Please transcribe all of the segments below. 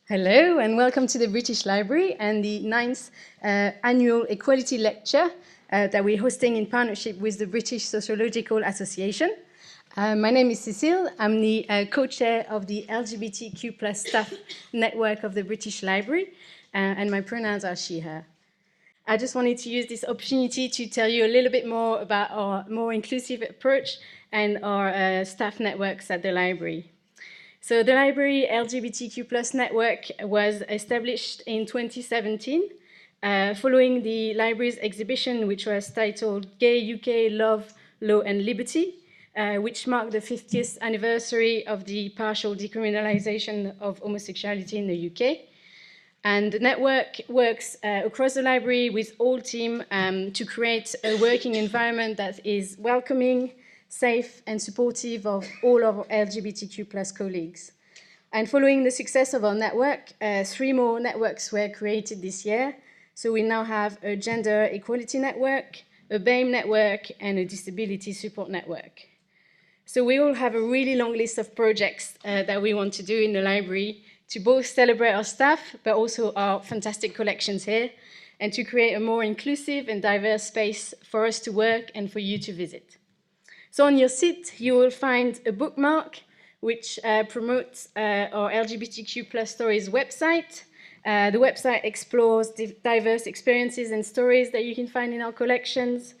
Hello and welcome to the British Library and the 9th annual Equality Lecture that we're hosting in partnership with the British Sociological Association. My name is Cecile. I'm the co-chair of the LGBTQ+ staff network of the British Library, and my pronouns are she, her. I just wanted to use this opportunity to tell you a little bit more about our more inclusive approach and our staff networks at the library. So the library LGBTQ+ network was established in 2017 following the library's exhibition, which was titled Gay UK, Love, Law and Liberty, which marked the 50th anniversary of the partial decriminalization of homosexuality in the UK. And the network works across the library with all team to create a working environment that is welcoming, safe and supportive of all of our LGBTQ+ colleagues. And following the success of our network, 3 more networks were created this year. So we now have a gender equality network, a BAME network, and a disability support network. So we all have a really long list of projects that we want to do in the library to both celebrate our staff, but also our fantastic collections here, and to create a more inclusive and diverse space for us to work and for you to visit. So on your seat, you will find a bookmark which promotes our LGBTQ+ Stories website. The website explores diverse experiences and stories that you can find in our collections.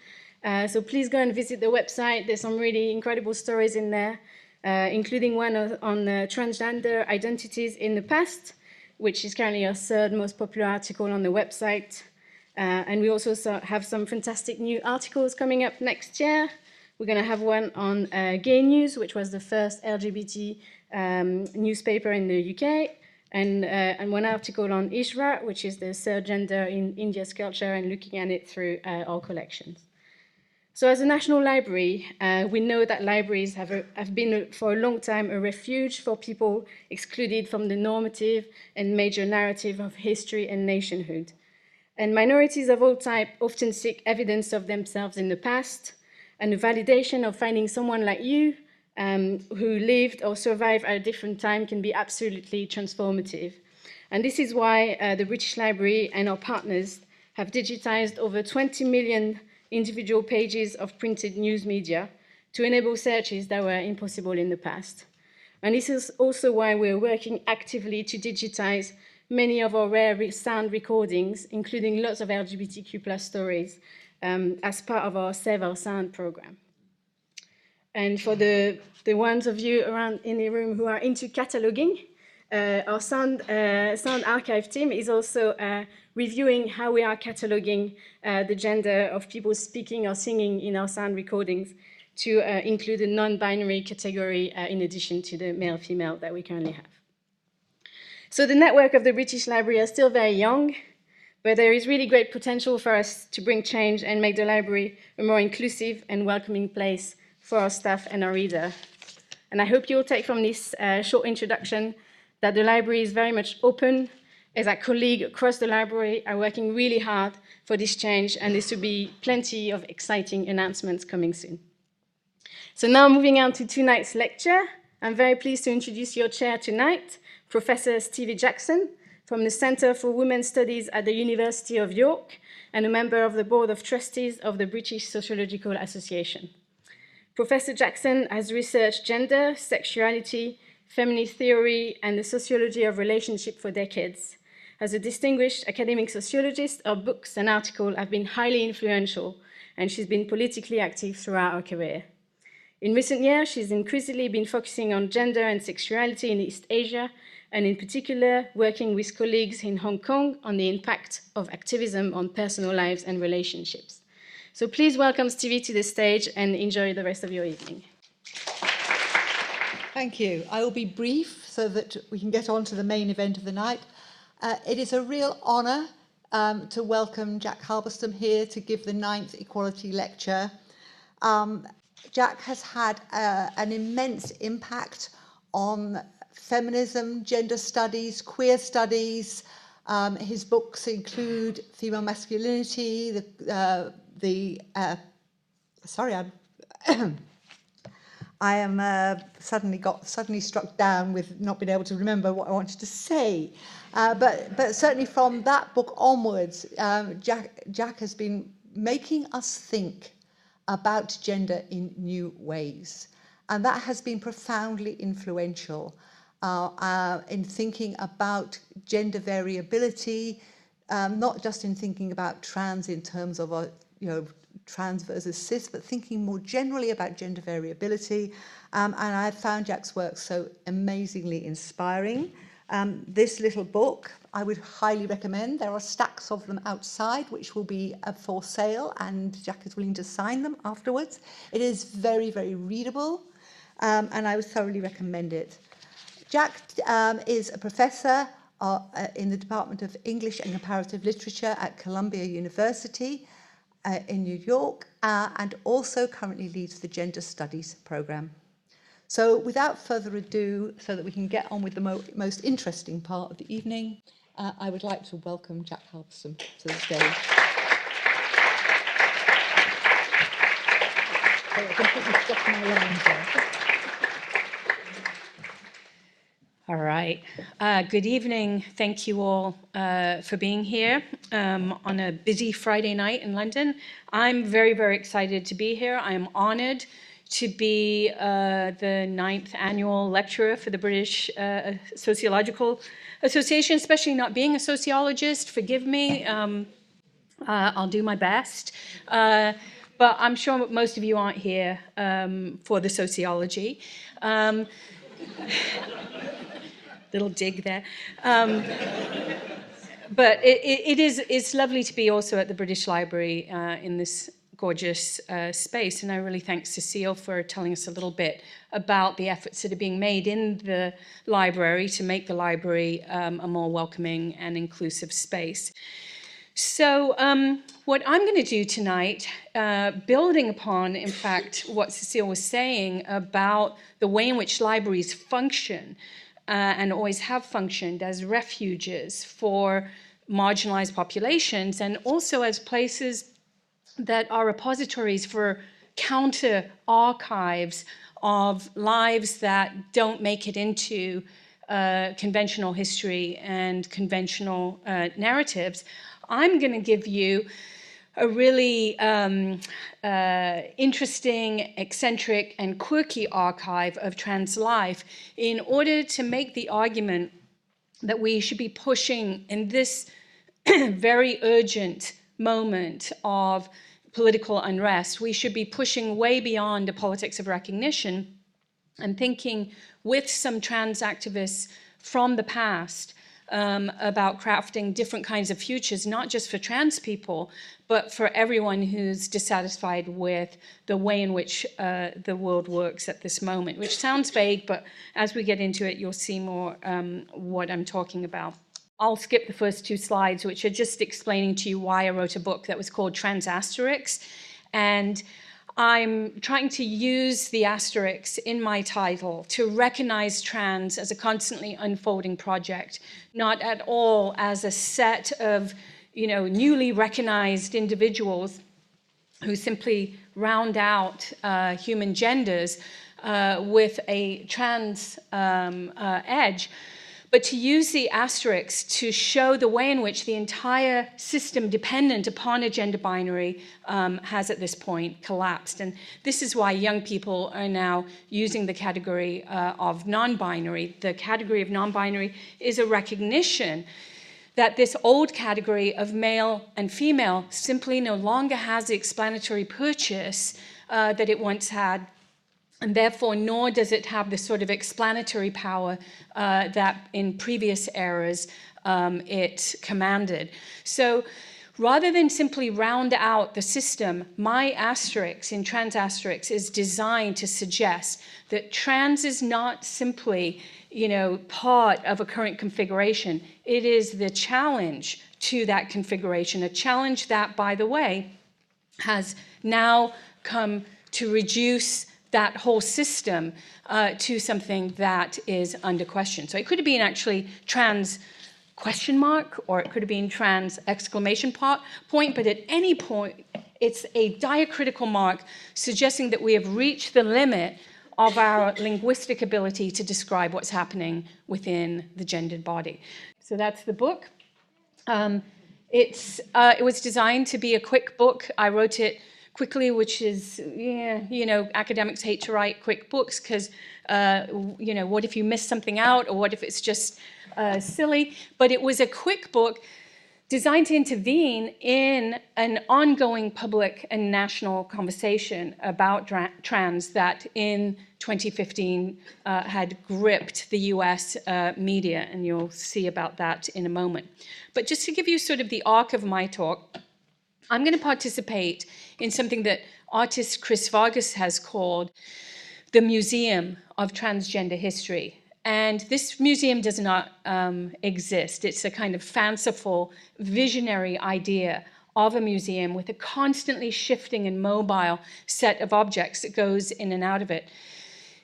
So please go and visit the website. There's some really incredible stories in there, including one on transgender identities in the past, which is currently our 3rd most popular article on the website. And we also have some fantastic new articles coming up next year. We're going to have one on Gay News, which was the first LGBT newspaper in the UK, and one article on Ishra, which is the 3rd gender in India's culture, and looking at it through our collections. So as a national library, we know that libraries have been for a long time a refuge for people excluded from the normative and major narrative of history and nationhood. And minorities of all types often seek evidence of themselves in the past, and the validation of finding someone like you who lived or survived at a different time can be absolutely transformative. And this is why the British Library and our partners have digitized over 20 million individual pages of printed news media to enable searches that were impossible in the past. And this is also why we're working actively to digitize many of our rare sound recordings, including lots of LGBTQ+ stories, as part of our Save Our Sound program. And for the ones of you around in the room who are into cataloging, our sound archive team is also reviewing how we are cataloging the gender of people speaking or singing in our sound recordings to include a non-binary category in addition to the male-female that we currently have. So the network of the British Library is still very young, but there is really great potential for us to bring change and make the library a more inclusive and welcoming place for our staff and our reader. And I hope you'll take from this short introduction that the library is very much open, as our colleagues across the library are working really hard for this change, and there should be plenty of exciting announcements coming soon. So now moving on to tonight's lecture, I'm very pleased to introduce your chair tonight, Professor Stevie Jackson, from the Centre for Women's Studies at the University of York, and a member of the Board of Trustees of the British Sociological Association. Professor Jackson has researched gender, sexuality, feminist theory, and the sociology of relationship for decades. As a distinguished academic sociologist, her books and articles have been highly influential, and she's been politically active throughout her career. In recent years, she's increasingly been focusing on gender and sexuality in East Asia, and in particular, working with colleagues in Hong Kong on the impact of activism on personal lives and relationships. So please welcome Stevie to the stage and enjoy the rest of your evening. Thank you. I will be brief so that we can get on to the main event of the night. It is a real honour to welcome Jack Halberstam here to give the 9th Equality Lecture. Jack has had an immense impact on feminism, gender studies, queer studies. His books include Female Masculinity, I am suddenly struck down with not being able to remember what I wanted to say. But certainly from that book onwards, Jack has been making us think about gender in new ways. And that has been profoundly influential in thinking about gender variability, not just in thinking about trans in terms of, trans versus cis, but thinking more generally about gender variability. And I found Jack's work so amazingly inspiring. This little book, I would highly recommend. There are stacks of them outside, which will be for sale, and Jack is willing to sign them afterwards. It is very, very readable, and I would thoroughly recommend it. Jack is a professor in the Department of English and Comparative Literature at Columbia University in New York, and also currently leads the Gender Studies program. So without further ado, so that we can get on with the most interesting part of the evening, I would like to welcome Jack Halberstam to the stage. I completely stopped my lines there. All right. Good evening. Thank you all for being here on a busy Friday night in London. I'm very, very excited to be here. I'm honored to be the 9th annual lecturer for the British Sociological Association, especially not being a sociologist. Forgive me. I'll do my best. But I'm sure most of you aren't here for the sociology. Little dig there. But it's lovely to be also at the British Library in this gorgeous space. And I really thank Cecile for telling us a little bit about the efforts that are being made in the library to make the library a more welcoming and inclusive space. So what I'm going to do tonight, building upon, in fact, what Cecile was saying about the way in which libraries function, and always have functioned as refuges for marginalized populations, and also as places that are repositories for counter archives of lives that don't make it into conventional history and conventional narratives. I'm going to give you a really interesting, eccentric, and quirky archive of trans life in order to make the argument that we should be pushing in this very urgent moment of political unrest. We should be pushing way beyond a politics of recognition and thinking with some trans activists from the past about crafting different kinds of futures, not just for trans people, but for everyone who's dissatisfied with the way in which the world works at this moment, which sounds vague, but as we get into it, you'll see more what I'm talking about. I'll skip the first two slides, which are just explaining to you why I wrote a book that was called Trans Asterix. And I'm trying to use the asterisk in my title to recognize trans as a constantly unfolding project, not at all as a set of, newly recognized individuals who simply round out human genders with a trans edge, but to use the asterisk to show the way in which the entire system dependent upon a gender binary has at this point collapsed. And this is why young people are now using the category of non-binary. The category of non-binary is a recognition that this old category of male and female simply no longer has the explanatory purchase that it once had, and therefore nor does it have the sort of explanatory power that in previous eras it commanded. So rather than simply round out the system, my asterisk in Trans Asterix is designed to suggest that trans is not simply part of a current configuration. It is the challenge to that configuration, a challenge that, by the way, has now come to reduce that whole system to something that is under question. So it could have been actually trans question mark, or it could have been trans exclamation point, but at any point, it's a diacritical mark suggesting that we have reached the limit of our linguistic ability to describe what's happening within the gendered body. So that's the book. It was designed to be a quick book. I wrote it quickly, which is, academics hate to write quick books because, what if you miss something out, or what if it's just silly? But it was a quick book designed to intervene in an ongoing public and national conversation about trans that in 2015 had gripped the US media, and you'll see about that in a moment. But just to give you sort of the arc of my talk, I'm going to participate in something that artist Chris Vargas has called the Museum of Transgender History. And this museum does not exist. It's a kind of fanciful, visionary idea of a museum with a constantly shifting and mobile set of objects that goes in and out of it.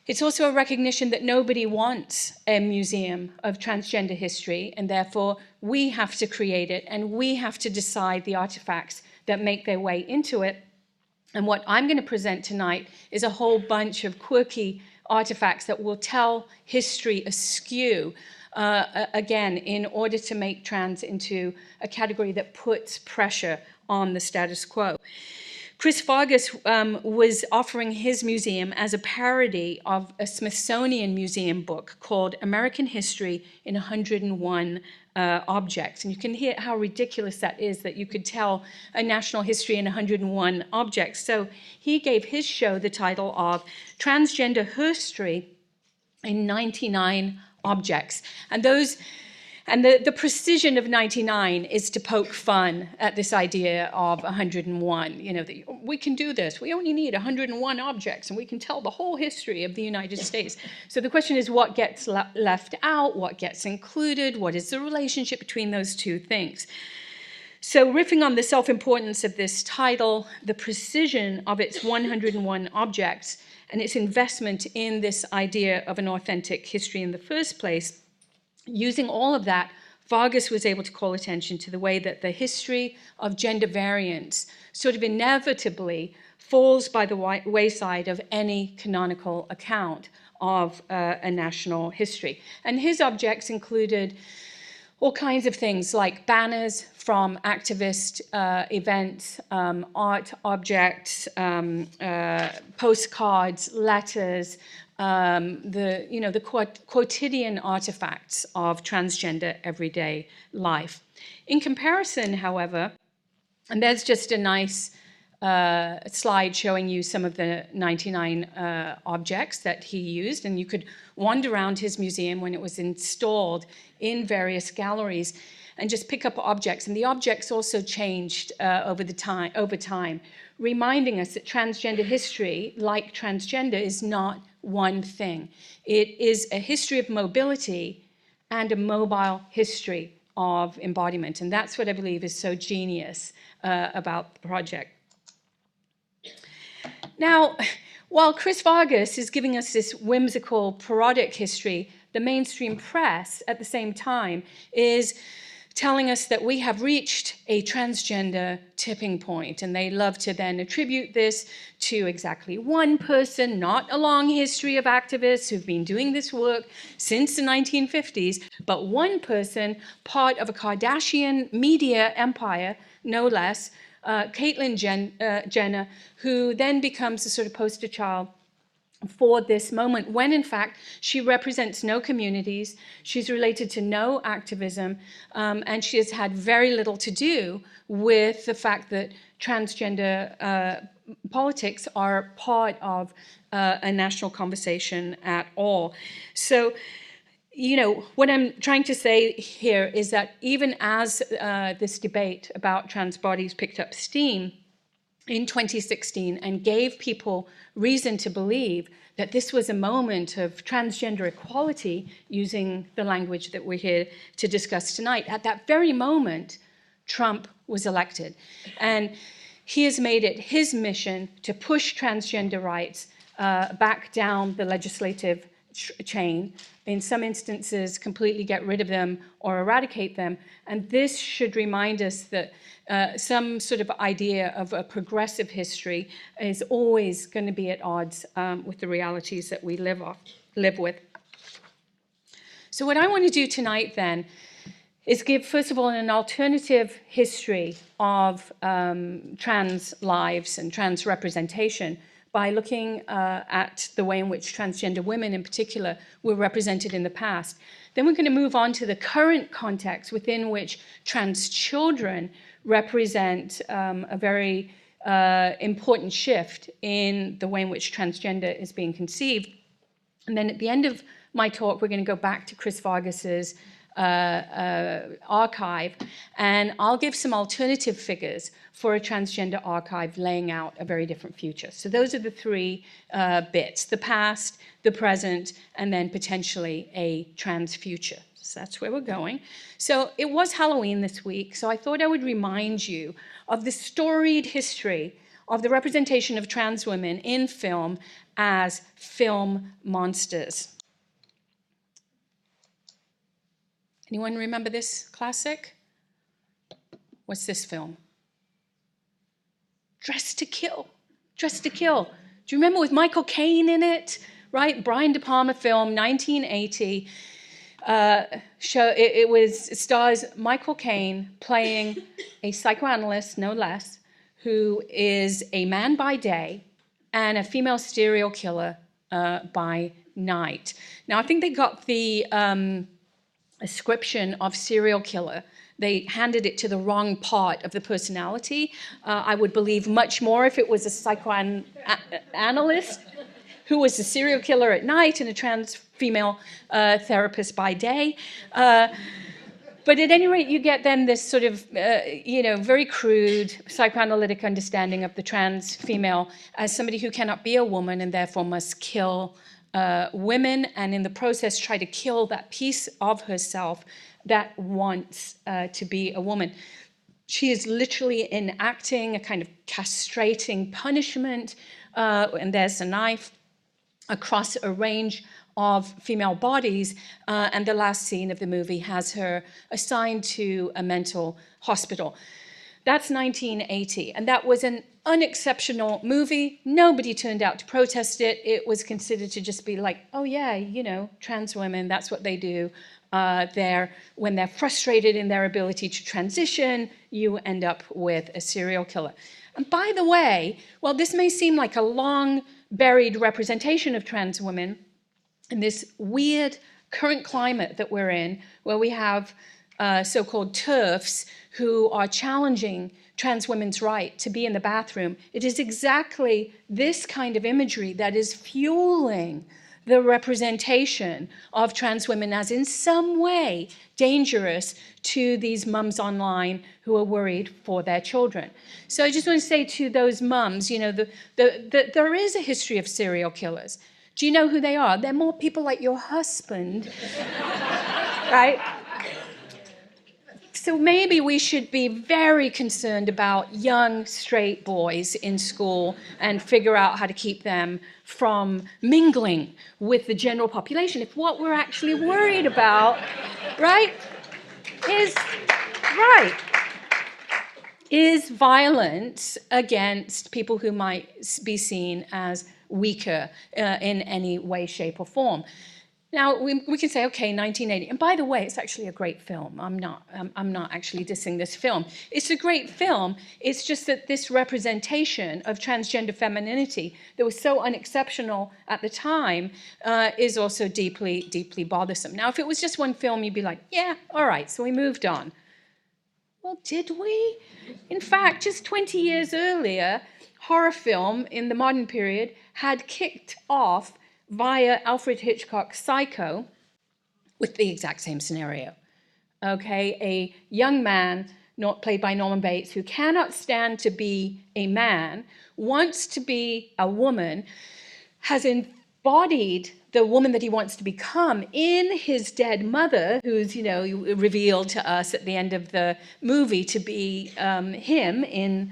It's also a recognition that nobody wants a museum of transgender history, and therefore we have to create it, and we have to decide the artifacts that make their way into it. And what I'm going to present tonight is a whole bunch of quirky artifacts that will tell history askew, again, in order to make trans into a category that puts pressure on the status quo. Chris Vargas was offering his museum as a parody of a Smithsonian museum book called American History in 101 Objects. And you can hear how ridiculous that is, that you could tell a national history in 101 objects. So he gave his show the title of Transgender History in 99 Objects. And the precision of 99 is to poke fun at this idea of 101. We can do this. We only need 101 objects, and we can tell the whole history of the United States. So the question is, what gets left out? What gets included? What is the relationship between those two things? So riffing on the self-importance of this title, the precision of its 101 objects, and its investment in this idea of an authentic history in the first place, using all of that, Vargas was able to call attention to the way that the history of gender variance sort of inevitably falls by the wayside of any canonical account of a national history. And his objects included all kinds of things like banners from activist events, art objects, postcards, letters, the quotidian artifacts of transgender everyday life. In comparison, however, and there's just a nice slide showing you some of the 99 objects that he used, and you could wander around his museum when it was installed in various galleries and just pick up objects. And the objects also changed over time, reminding us that transgender history, like transgender, is not one thing. It is a history of mobility and a mobile history of embodiment. And that's what I believe is so genius about the project. Now, while Chris Vargas is giving us this whimsical, parodic history, the mainstream press at the same time is telling us that we have reached a transgender tipping point, and they love to then attribute this to exactly one person, not a long history of activists who've been doing this work since the 1950s, but one person, part of a Kardashian media empire, no less, Caitlyn Jenner, who then becomes a sort of poster child for this moment, when in fact she represents no communities, she's related to no activism, and she has had very little to do with the fact that transgender politics are part of a national conversation at all. So, what I'm trying to say here is that even as this debate about trans bodies picked up steam in 2016 and gave people reason to believe that this was a moment of transgender equality, using the language that we're here to discuss tonight, at that very moment, Trump was elected. And he has made it his mission to push transgender rights back down the legislative chain, in some instances, completely get rid of them or eradicate them. And this should remind us that some sort of idea of a progressive history is always going to be at odds with the realities that we live with. So what I want to do tonight then is give, first of all, an alternative history of trans lives and trans representation by looking at the way in which transgender women in particular were represented in the past. Then we're going to move on to the current context within which trans children represent a very important shift in the way in which transgender is being conceived. And then at the end of my talk, we're going to go back to Chris Vargas's archive, and I'll give some alternative figures for a transgender archive laying out a very different future. So those are the three bits: the past, the present, and then potentially a trans future. So that's where we're going. So it was Halloween this week, so I thought I would remind you of the storied history of the representation of trans women in film as film monsters. Anyone remember this classic? What's this film? Dressed to Kill. Dressed to Kill. Do you remember with Michael Caine in it? Right? Brian De Palma film, 1980. It stars Michael Caine playing a psychoanalyst, no less, who is a man by day and a female serial killer by night. Now, I think they got the ascription of serial killer. They handed it to the wrong part of the personality. I would believe much more if it was a psychoanalyst who was a serial killer at night and a trans female therapist by day. But at any rate, you get then this sort of, very crude psychoanalytic understanding of the trans female as somebody who cannot be a woman and therefore must kill women, and in the process try to kill that piece of herself that wants to be a woman. She is literally enacting a kind of castrating punishment, and there's a knife across a range of female bodies, and the last scene of the movie has her assigned to a mental hospital. That's 1980, and that was an unexceptional movie. Nobody turned out to protest it. It was considered to just be like, oh yeah, trans women, that's what they do. When they're frustrated in their ability to transition, you end up with a serial killer. And by the way, while this may seem like a long buried representation of trans women, in this weird current climate that we're in, where we have so-called TERFs who are challenging trans women's right to be in the bathroom, it is exactly this kind of imagery that is fueling the representation of trans women as in some way dangerous to these mums online who are worried for their children. So I just want to say to those mums, there is a history of serial killers. Do you know who they are? They're more people like your husband, right? So maybe we should be very concerned about young straight boys in school and figure out how to keep them from mingling with the general population. If what we're actually worried about, is violence against people who might be seen as weaker in any way, shape, or form. Now, we can say, okay, 1980. And by the way, it's actually a great film. I'm not actually dissing this film. It's a great film. It's just that this representation of transgender femininity that was so unexceptional at the time is also deeply, deeply bothersome. Now, if it was just one film, you'd be like, yeah, all right, so we moved on. Well, did we? In fact, just 20 years earlier, horror film in the modern period had kicked off via Alfred Hitchcock's Psycho with the exact same scenario. Okay, a young man played by Norman Bates who cannot stand to be a man, wants to be a woman, has embodied the woman that he wants to become in his dead mother, who's, revealed to us at the end of the movie to be him in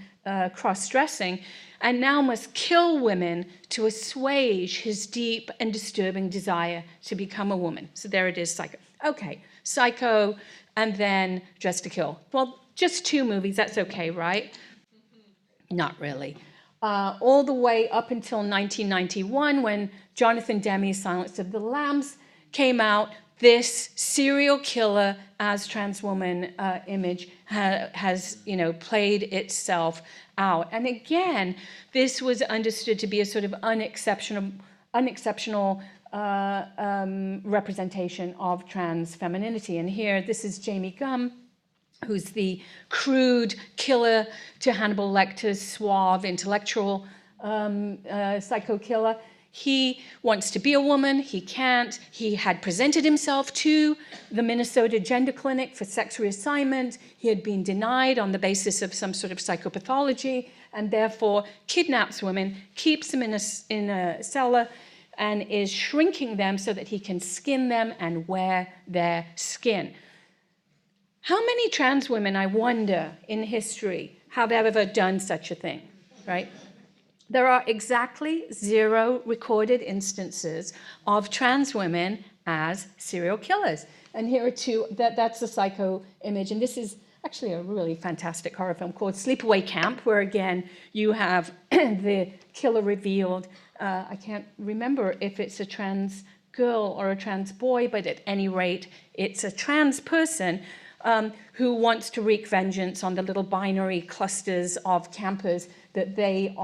cross-dressing. and now must kill women to assuage his deep and disturbing desire to become a woman. So there it is, Psycho. Okay, Psycho, and then Dressed to Kill. Well, just 2 movies, that's okay, right? Not really. All the way up until 1991, when Jonathan Demme's Silence of the Lambs came out, this serial killer as trans woman image has, played itself out. And again, this was understood to be a sort of unexceptional representation of trans femininity. And here, this is Jamie Gumb, who's the crude killer to Hannibal Lecter's suave intellectual psycho killer. He wants to be a woman, he can't. He had presented himself to the Minnesota Gender Clinic for sex reassignment. He had been denied on the basis of some sort of psychopathology, and therefore kidnaps women, keeps them in a cellar, and is shrinking them so that he can skin them and wear their skin. How many trans women, I wonder, in history have ever done such a thing, right? There are exactly 0 recorded instances of trans women as serial killers. And here are 2, that's the Psycho image. And this is actually a really fantastic horror film called Sleepaway Camp, where again, you have the killer revealed. I can't remember if it's a trans girl or a trans boy, but at any rate, it's a trans person who wants to wreak vengeance on the little binary clusters of campers that they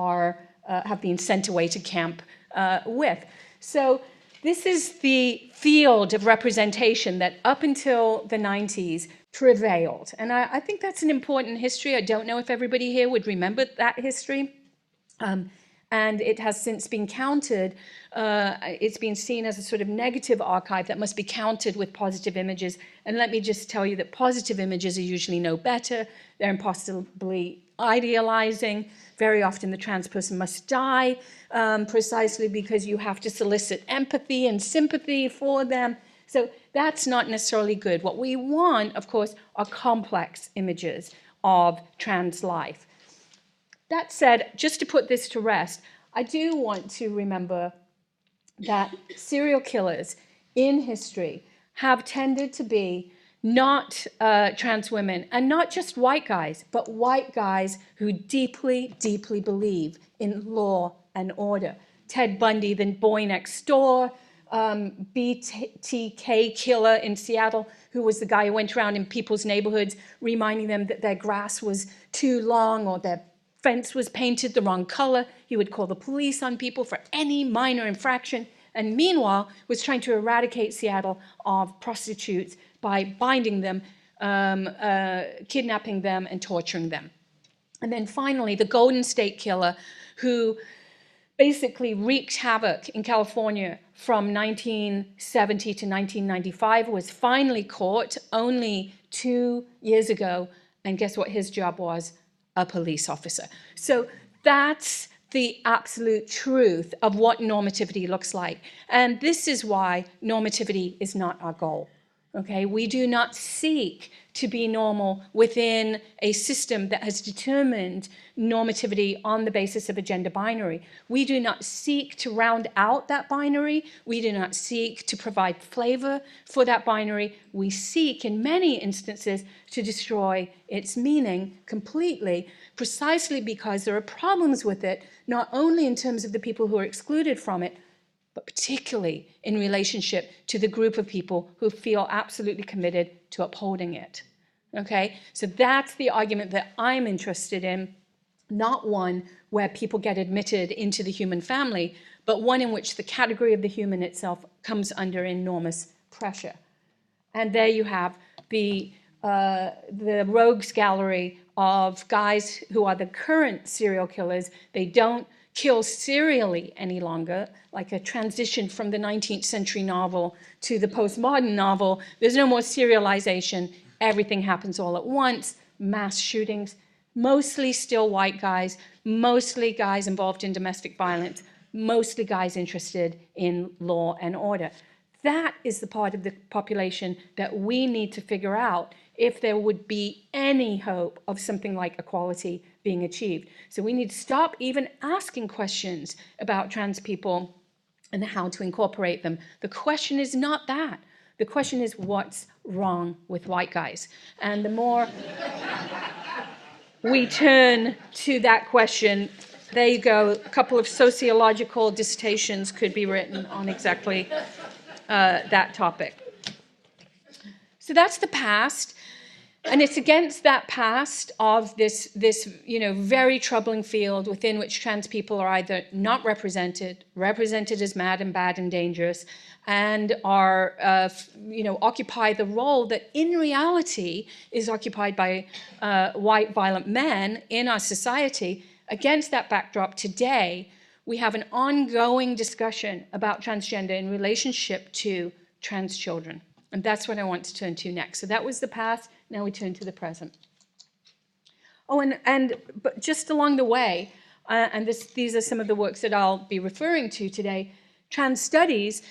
have been sent away to camp with. So this is the field of representation that up until the 90s prevailed. And I think that's an important history. I don't know if everybody here would remember that history. And it has since been countered. It's been seen as a sort of negative archive that must be countered with positive images. And let me just tell you that positive images are usually no better. They're impossibly idealizing. Very often the trans person must die precisely because you have to solicit empathy and sympathy for them. So that's not necessarily good. What we want, of course, are complex images of trans life. That said, just to put this to rest, I do want to remember that serial killers in history have tended to be not trans women, and not just white guys, but white guys who deeply, deeply believe in law and order. Ted Bundy, the boy next door, BTK killer in Seattle, who was the guy who went around in people's neighborhoods reminding them that their grass was too long or their fence was painted the wrong color. He would call the police on people for any minor infraction, and meanwhile was trying to eradicate Seattle of prostitutes by binding them, kidnapping them, and torturing them. And then finally, the Golden State Killer, who basically wreaked havoc in California from 1970 to 1995, was finally caught only 2 years ago. And guess what his job was? A police officer. So that's the absolute truth of what normativity looks like. And this is why normativity is not our goal. Okay, we do not seek to be normal within a system that has determined normativity on the basis of a gender binary. We do not seek to round out that binary. We do not seek to provide flavor for that binary. We seek, in many instances, to destroy its meaning completely, precisely because there are problems with it, not only in terms of the people who are excluded from it, but particularly in relationship to the group of people who feel absolutely committed to upholding it. Okay, so that's the argument that I'm interested in, not one where people get admitted into the human family, but one in which the category of the human itself comes under enormous pressure. And there you have the rogues gallery of guys who are the current serial killers. They don't kill serially any longer, like a transition from the 19th century novel to the postmodern novel. There's no more serialization. Everything happens all at once. Mass shootings, mostly still white guys, mostly guys involved in domestic violence, mostly guys interested in law and order. That is the part of the population that we need to figure out if there would be any hope of something like equality being achieved. So we need to stop even asking questions about trans people and how to incorporate them. The question is not that. The question is, what's wrong with white guys? And the more we turn to that question, there you go, a couple of sociological dissertations could be written on exactly that topic. So that's the past, and it's against that past of this very troubling field within which trans people are either not represented as mad and bad and dangerous, and are occupy the role that in reality is occupied by white violent men in our society. Against that backdrop, today we have an ongoing discussion about transgender in relationship to trans children. And that's what I want to turn to next. So that was the past, now we turn to the present. Oh, but just along the way, these are some of the works that I'll be referring to today, trans studies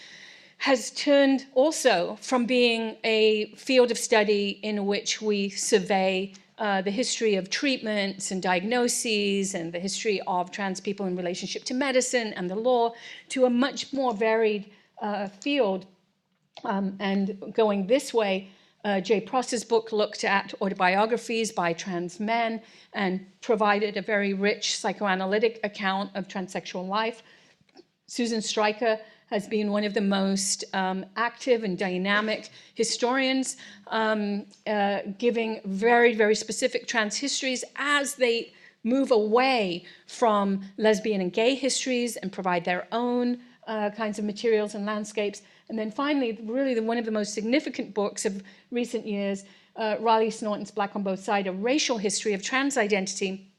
has turned also from being a field of study in which we survey the history of treatments and diagnoses and the history of trans people in relationship to medicine and the law, to a much more varied field. And going this way, Jay Prosser's book looked at autobiographies by trans men and provided a very rich psychoanalytic account of transsexual life. Susan Stryker has been one of the most active and dynamic historians, giving very, very specific trans histories as they move away from lesbian and gay histories and provide their own kinds of materials and landscapes. And then finally, really one of the most significant books of recent years, Riley Snorton's Black on Both Sides, a racial history of trans identity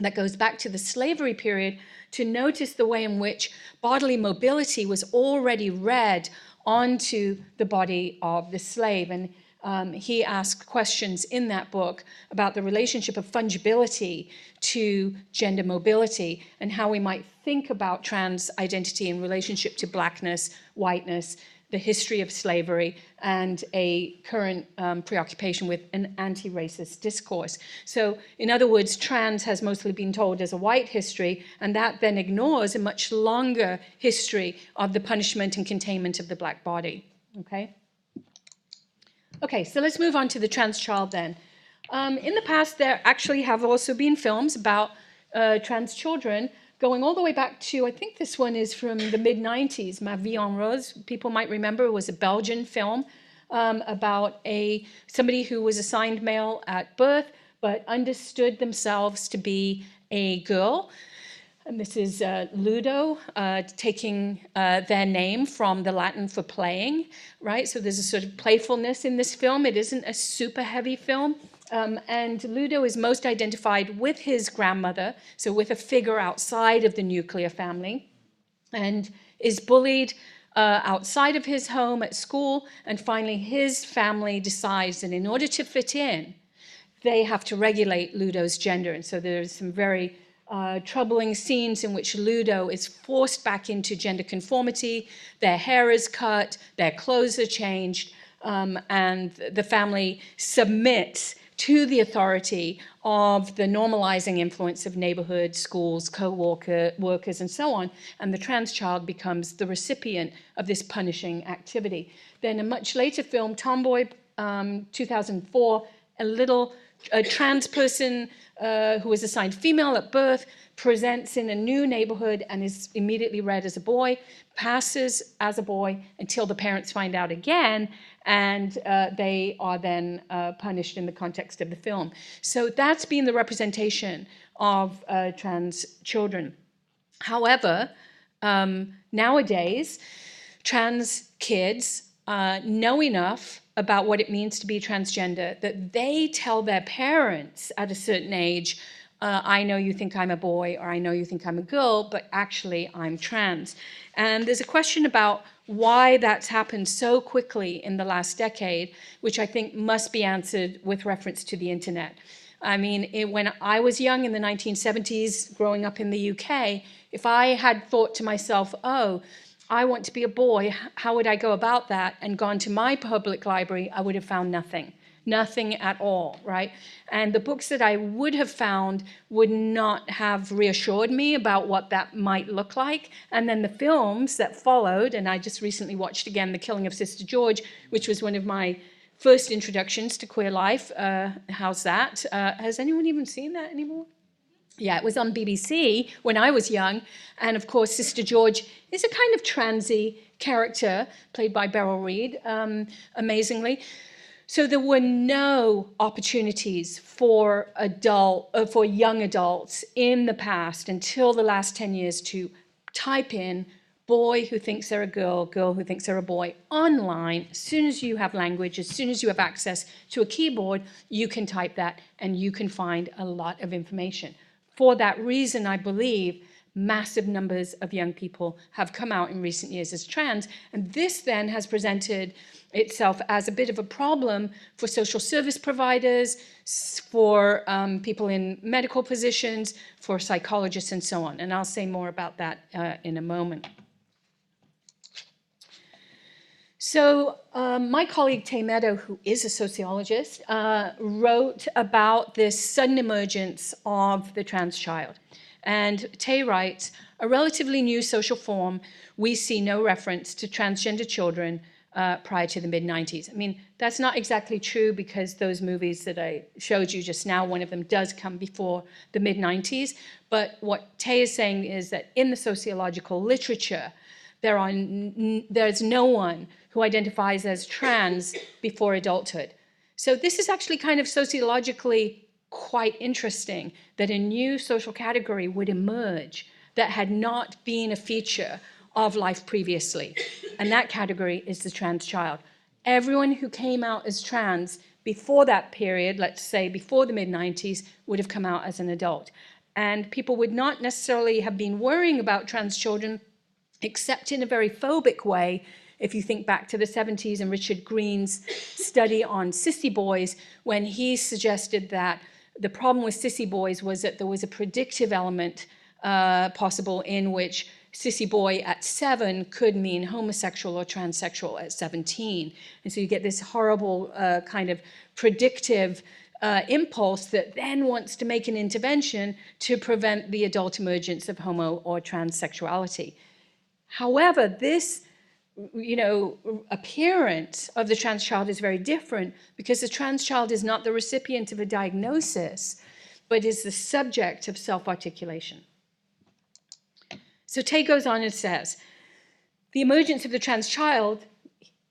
that goes back to the slavery period, to notice the way in which bodily mobility was already read onto the body of the slave. And he asked questions in that book about the relationship of fungibility to gender mobility and how we might think about trans identity in relationship to blackness, whiteness, the history of slavery, and a current preoccupation with an anti-racist discourse. So in other words, trans has mostly been told as a white history, and that then ignores a much longer history of the punishment and containment of the black body, okay? Okay, so let's move on to the trans child then. In the past, there actually have also been films about trans children, going all the way back to, I think this one is from the mid-90s, Ma Vie en Rose. People might remember it was a Belgian film about somebody who was assigned male at birth, but understood themselves to be a girl. And this is Ludo, taking their name from the Latin for playing, right? So there's a sort of playfulness in this film. It isn't a super heavy film. And Ludo is most identified with his grandmother, so with a figure outside of the nuclear family, and is bullied outside of his home at school. And finally, his family decides that in order to fit in, they have to regulate Ludo's gender. And so there's some very troubling scenes in which Ludo is forced back into gender conformity. Their hair is cut, their clothes are changed, and the family submits to the authority of the normalizing influence of neighborhood, schools, co-workers, and so on. And the trans child becomes the recipient of this punishing activity. Then a much later film, Tomboy, 2004, a trans person who was assigned female at birth, presents in a new neighborhood and is immediately read as a boy, passes as a boy until the parents find out again, and they are then punished in the context of the film. So that's been the representation of trans children. However, nowadays, trans kids know enough about what it means to be transgender that they tell their parents at a certain age, I know you think I'm a boy, or I know you think I'm a girl, but actually I'm trans. And there's a question about why that's happened so quickly in the last decade, which I think must be answered with reference to the internet. I mean, when I was young in the 1970s, growing up in the UK, if I had thought to myself, oh, I want to be a boy, how would I go about that? And gone to my public library, I would have found nothing. Nothing at all, right? And the books that I would have found would not have reassured me about what that might look like. And then the films that followed, and I just recently watched again The Killing of Sister George, which was one of my first introductions to queer life. How's that? Has anyone even seen that anymore? Yeah, it was on BBC when I was young. And of course, Sister George is a kind of transy character played by Beryl Reid, amazingly. So there were no opportunities for young adults in the past until the last 10 years to type in boy who thinks they're a girl, girl who thinks they're a boy online. As soon as you have language, as soon as you have access to a keyboard, you can type that and you can find a lot of information. For that reason, I believe massive numbers of young people have come out in recent years as trans, and this then has presented itself as a bit of a problem for social service providers, for people in medical positions, for psychologists and so on. And I'll say more about that in a moment. So my colleague Tay Meadow, who is a sociologist, wrote about this sudden emergence of the trans child. And Tay writes, a relatively new social form, we see no reference to transgender children prior to the mid-90s. I mean, that's not exactly true because those movies that I showed you just now, one of them does come before the mid-90s. But what Tay is saying is that in the sociological literature, there's no one who identifies as trans before adulthood. So this is actually kind of sociologically quite interesting that a new social category would emerge that had not been a feature of life previously. And that category is the trans child. Everyone who came out as trans before that period, let's say before the mid-90s, would have come out as an adult. And people would not necessarily have been worrying about trans children, except in a very phobic way. If you think back to the 70s and Richard Green's study on sissy boys, when he suggested that the problem with sissy boys was that there was a predictive element possible in which sissy boy at 7 could mean homosexual or transsexual at 17. And so you get this horrible kind of predictive impulse that then wants to make an intervention to prevent the adult emergence of homo or transsexuality. However, this appearance of the trans child is very different because the trans child is not the recipient of a diagnosis, but is the subject of self-articulation. So Tay goes on and says, the emergence of the trans child,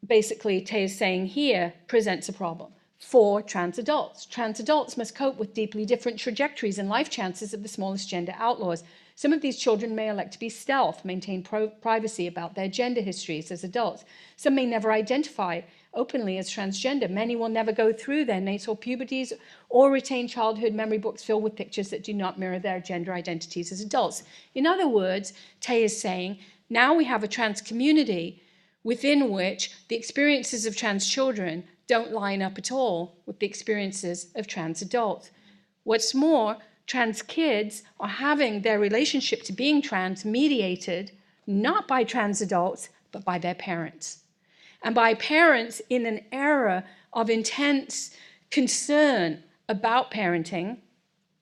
basically Tay is saying here, presents a problem for trans adults. Trans adults must cope with deeply different trajectories and life chances of the smallest gender outlaws. Some of these children may elect to be stealth, maintain privacy about their gender histories as adults. Some may never identify openly as transgender. Many will never go through their natal puberties or retain childhood memory books filled with pictures that do not mirror their gender identities as adults. In other words, Tay is saying, now we have a trans community within which the experiences of trans children don't line up at all with the experiences of trans adults. What's more, trans kids are having their relationship to being trans mediated not by trans adults, but by their parents. And by parents in an era of intense concern about parenting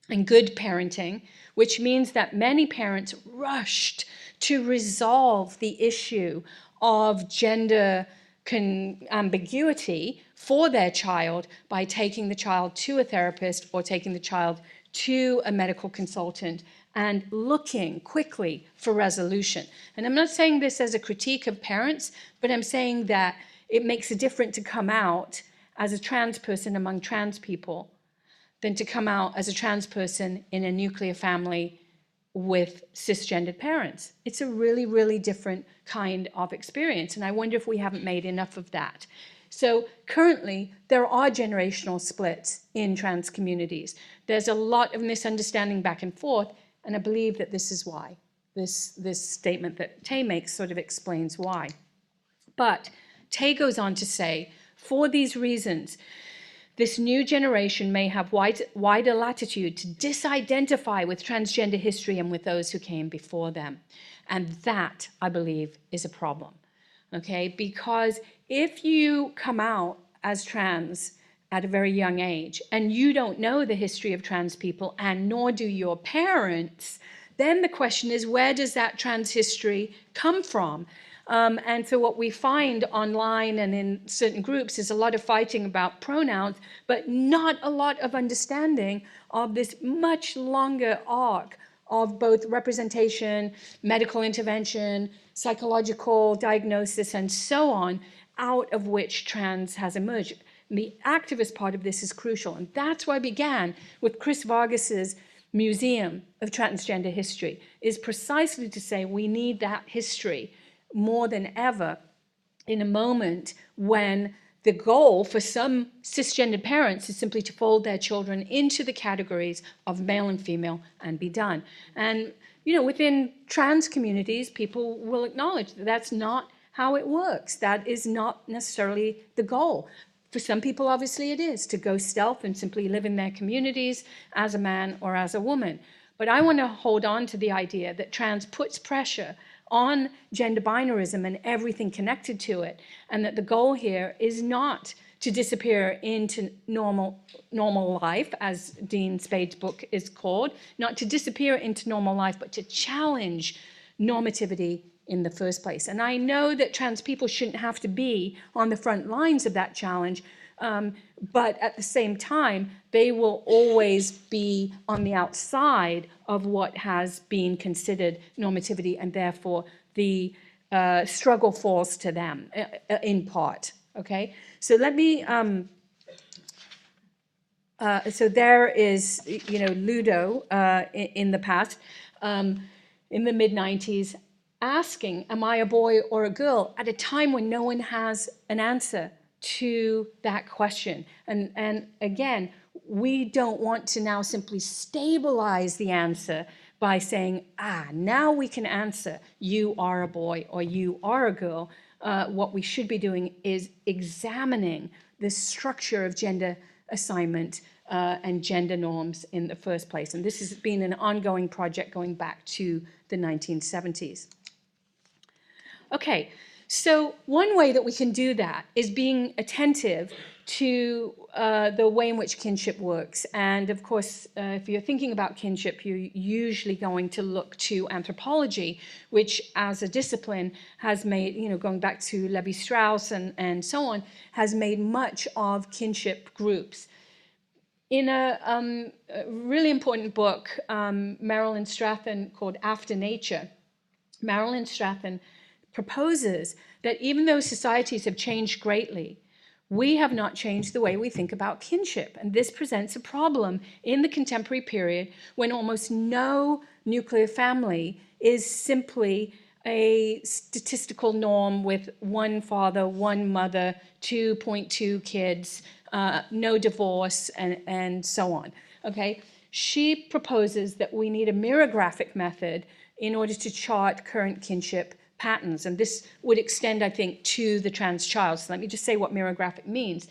and good parenting, which means that many parents rushed to resolve the issue of gender ambiguity for their child by taking the child to a therapist or taking the child to a medical consultant and looking quickly for resolution. And I'm not saying this as a critique of parents, but I'm saying that it makes a difference to come out as a trans person among trans people than to come out as a trans person in a nuclear family with cisgendered parents. It's a really, really different kind of experience. And I wonder if we haven't made enough of that. So currently, there are generational splits in trans communities. There's a lot of misunderstanding back and forth, and I believe that this is why. This statement that Tay makes sort of explains why. But Tay goes on to say, for these reasons, this new generation may have wider latitude to disidentify with transgender history and with those who came before them. And that, I believe, is a problem, okay? Because if you come out as trans at a very young age and you don't know the history of trans people, and nor do your parents, then the question is, where does that trans history come from? And so what we find online and in certain groups is a lot of fighting about pronouns, but not a lot of understanding of this much longer arc of both representation, medical intervention, psychological diagnosis, and so on, out of which trans has emerged. And the activist part of this is crucial. And that's why I began with Chris Vargas's Museum of Transgender History, is precisely to say we need that history more than ever in a moment when the goal for some cisgendered parents is simply to fold their children into the categories of male and female and be done. And, you know, within trans communities, people will acknowledge that that's not how it works. That is not necessarily the goal. For some people, obviously, it is to go stealth and simply live in their communities as a man or as a woman. But I want to hold on to the idea that trans puts pressure on gender binarism and everything connected to it, and that the goal here is not to disappear into normal life, as Dean Spade's book is called, not to disappear into normal life, but to challenge normativity in the first place. And I know that trans people shouldn't have to be on the front lines of that challenge, but at the same time, they will always be on the outside of what has been considered normativity, and therefore the struggle falls to them in part, okay? So let me, so there is, you know, Ludo in the past, in the mid-90s, asking, am I a boy or a girl, at a time when no one has an answer to that question. And again, we don't want to now simply stabilize the answer by saying, now we can answer, you are a boy or you are a girl. What we should be doing is examining the structure of gender assignment and gender norms in the first place. And this has been an ongoing project going back to the 1970s. Okay, so one way that we can do that is being attentive to the way in which kinship works. And of course, if you're thinking about kinship, you're usually going to look to anthropology, which as a discipline has made, you know, going back to Levi-Strauss and so on, has made much of kinship groups. In a really important book, Marilyn Strathan, called After Nature, Marilyn Strathan proposes that even though societies have changed greatly, we have not changed the way we think about kinship. And this presents a problem in the contemporary period when almost no nuclear family is simply a statistical norm with one father, one mother, 2.2 kids, no divorce, and so on, okay? She proposes that we need a mirror-graphic method in order to chart current kinship patterns. And this would extend, I think, to the trans child. So let me just say what mirror-graphic means.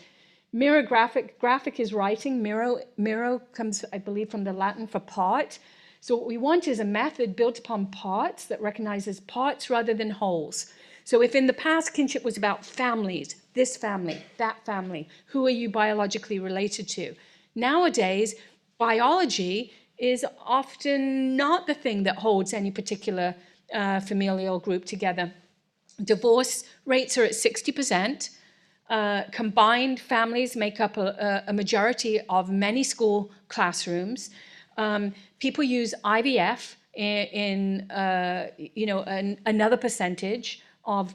Graphic is writing. Mirror comes, I believe, from the Latin for part. So what we want is a method built upon parts that recognizes parts rather than wholes. So if in the past kinship was about families, this family, that family, who are you biologically related to? Nowadays, biology is often not the thing that holds any particular familial group together. Divorce rates are at 60%. Combined families make up a majority of many school classrooms. People use IVF in you know, another percentage of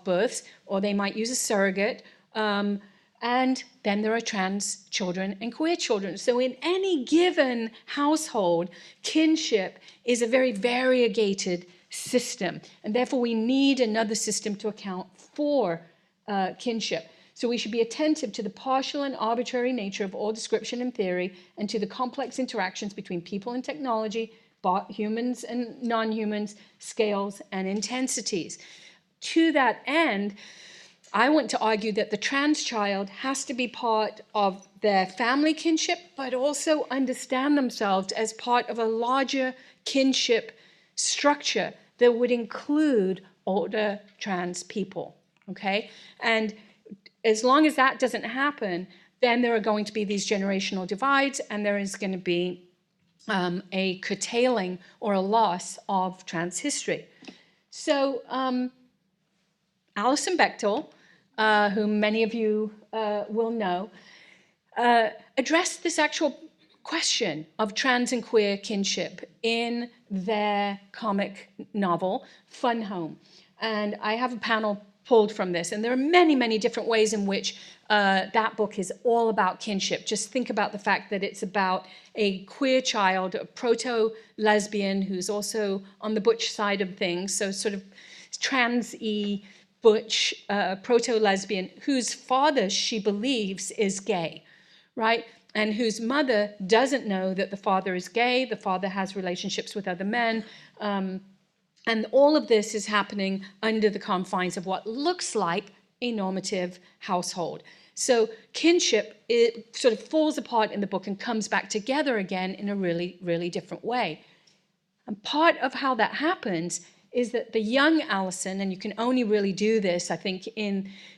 births, or they might use a surrogate. And then there are trans children and queer children. So in any given household, kinship is a very variegated system. And therefore, we need another system to account for kinship. So we should be attentive to the partial and arbitrary nature of all description and theory, and to the complex interactions between people and technology, humans and non-humans, scales and intensities. To that end, I want to argue that the trans child has to be part of their family kinship, but also understand themselves as part of a larger kinship structure that would include older trans people, okay? And as long as that doesn't happen, then there are going to be these generational divides, and there is going to be a curtailing or a loss of trans history. So Alison Bechtel, whom many of you will know, addressed this actual question of trans and queer kinship in their comic novel, Fun Home. And I have a panel pulled from this, and there are many, many different ways in which that book is all about kinship. Just think about the fact that it's about a queer child, a proto-lesbian who's also on the butch side of things, so sort of trans-y, butch, proto-lesbian, whose father she believes is gay, right? And whose mother doesn't know that the father is gay, the father has relationships with other men, and all of this is happening under the confines of what looks like a normative household. So kinship, it sort of falls apart in the book and comes back together again in a really, really different way. And part of how that happens is that the young Alison, and you can only really do this, I think,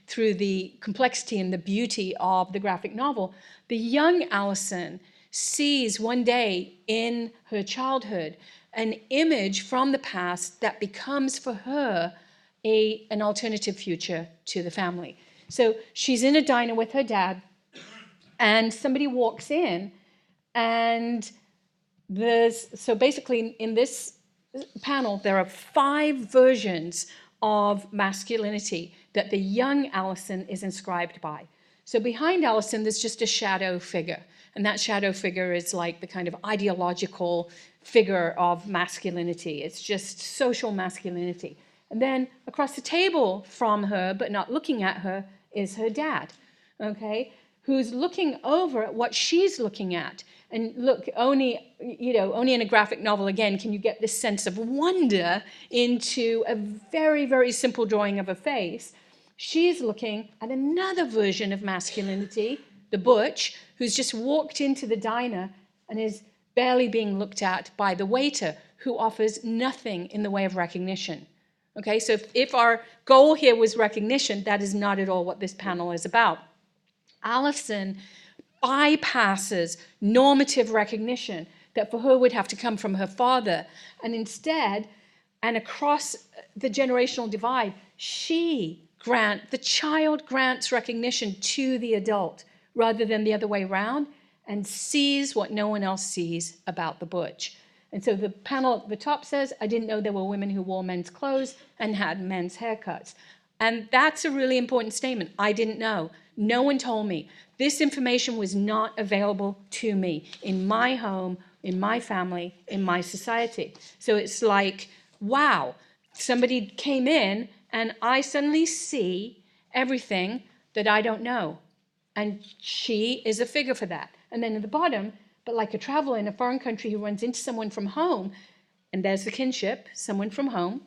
through the complexity and the beauty of the graphic novel, the young Alison sees one day in her childhood an image from the past that becomes for her an alternative future to the family. So she's in a diner with her dad, and somebody walks in, and so basically in this panel, there are 5 versions of masculinity that the young Alison is inscribed by. So behind Alison, there's just a shadow figure. And that shadow figure is like the kind of ideological figure of masculinity. It's just social masculinity. And then across the table from her, but not looking at her, is her dad, okay? Who's looking over at what she's looking at. And look, only in a graphic novel, again, can you get this sense of wonder into a very, very simple drawing of a face. She's looking at another version of masculinity, the butch, who's just walked into the diner and is barely being looked at by the waiter, who offers nothing in the way of recognition. Okay, so if our goal here was recognition, that is not at all what this panel is about. Alison bypasses normative recognition that for her would have to come from her father, and instead, and across the generational divide, the child grants recognition to the adult rather than the other way around, and sees what no one else sees about the butch. And so the panel at the top says, I didn't know there were women who wore men's clothes and had men's haircuts. And that's a really important statement. I didn't know. No one told me. This information was not available to me in my home, in my family, in my society. So it's like, wow, somebody came in and I suddenly see everything that I don't know. And she is a figure for that. And then at the bottom, but like a traveler in a foreign country who runs into someone from home, and there's the kinship, someone from home,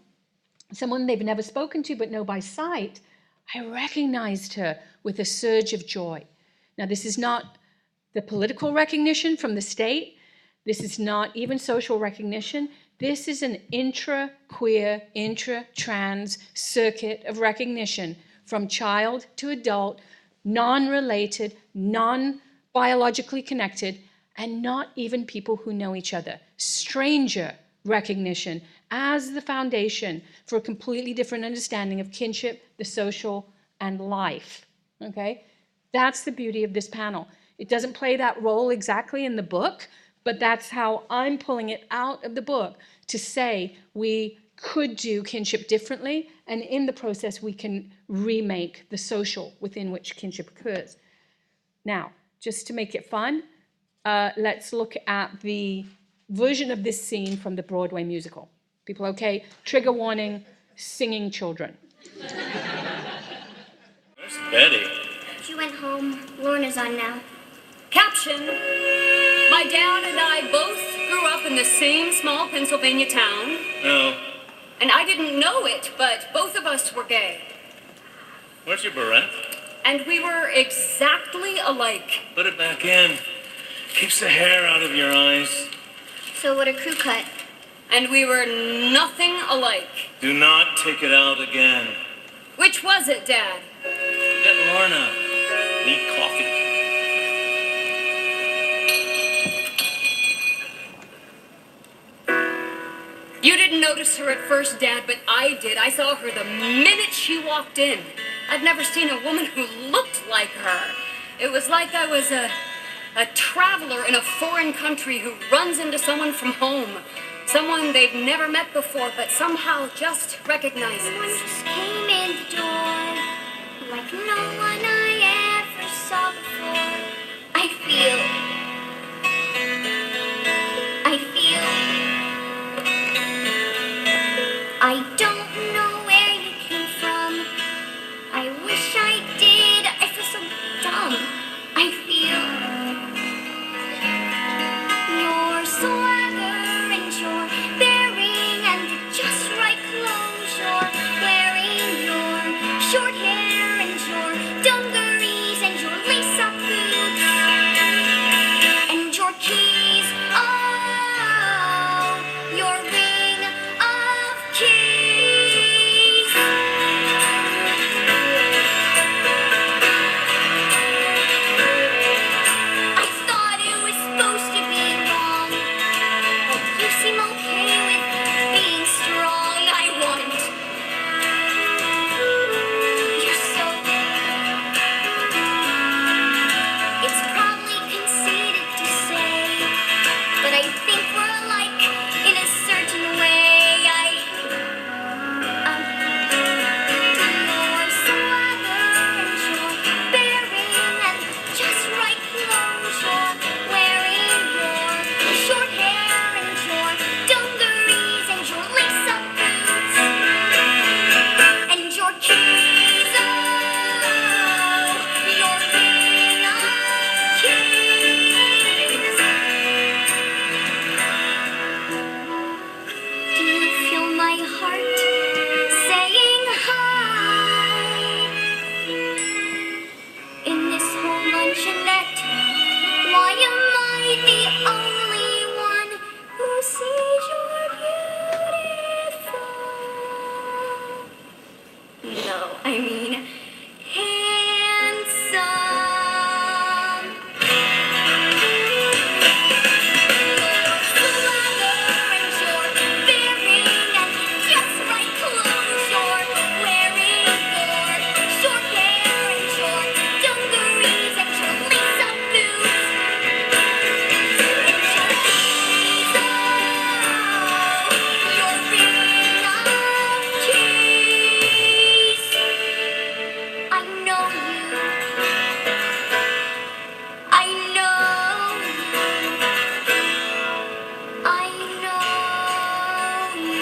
someone they've never spoken to but know by sight, I recognized her with a surge of joy. Now, this is not the political recognition from the state. This is not even social recognition. This is an intra-queer, intra-trans circuit of recognition from child to adult, non-related, non-biologically connected, and not even people who know each other. Stranger recognition as the foundation for a completely different understanding of kinship, the social, and life, okay? That's the beauty of this panel. It doesn't play that role exactly in the book, but that's how I'm pulling it out of the book to say we could do kinship differently, and in the process we can remake the social within which kinship occurs. Now, just to make it fun, let's look at the version of this scene from the Broadway musical. People okay? Trigger warning, singing children. Where's Betty? She went home. Lorna's on now. Caption: My dad and I both grew up in the same small Pennsylvania town. No. And I didn't know it, but both of us were gay. Where's your beret? And we were exactly alike. Put it back in. Keeps the hair out of your eyes. So what a crew cut. And we were nothing alike. Do not take it out again. Which was it, Dad? Get Lorna. Need coffee. You didn't notice her at first, Dad, but I did. I saw her the minute she walked in. I'd never seen a woman who looked like her. It was like I was a traveler in a foreign country who runs into someone from home. Someone they've never met before, but somehow just recognizes. Someone just came in the door, like no one I ever saw before. I feel. I don't know where you came from. I wish I did. I feel so dumb. I feel your swagger and your bearing and the just right clothes you're wearing, your short hair and your dungarees and your lace-up boots and your keys. Oh, your ring of keys. I thought it was supposed to be wrong, but you seem okay with being strong. I want. You're so. It's probably conceited to say, but I think we're alike in a certain way. Your swagger and your bearing and just right clothes you're wearing, your short hair and your dungarees and your lace-up boots and your keys. Oh, your ring of keys. Do you feel my heart saying hi? In this whole luncheonette, why am I the only one who sees you're beautiful? No, I mean handsome. Swagger and your bearing and just right clothes you're wearing, your short hair and your dungarees and your lace-up boots and your keys. Oh, your ring of keys. I know you. I know you. I know you.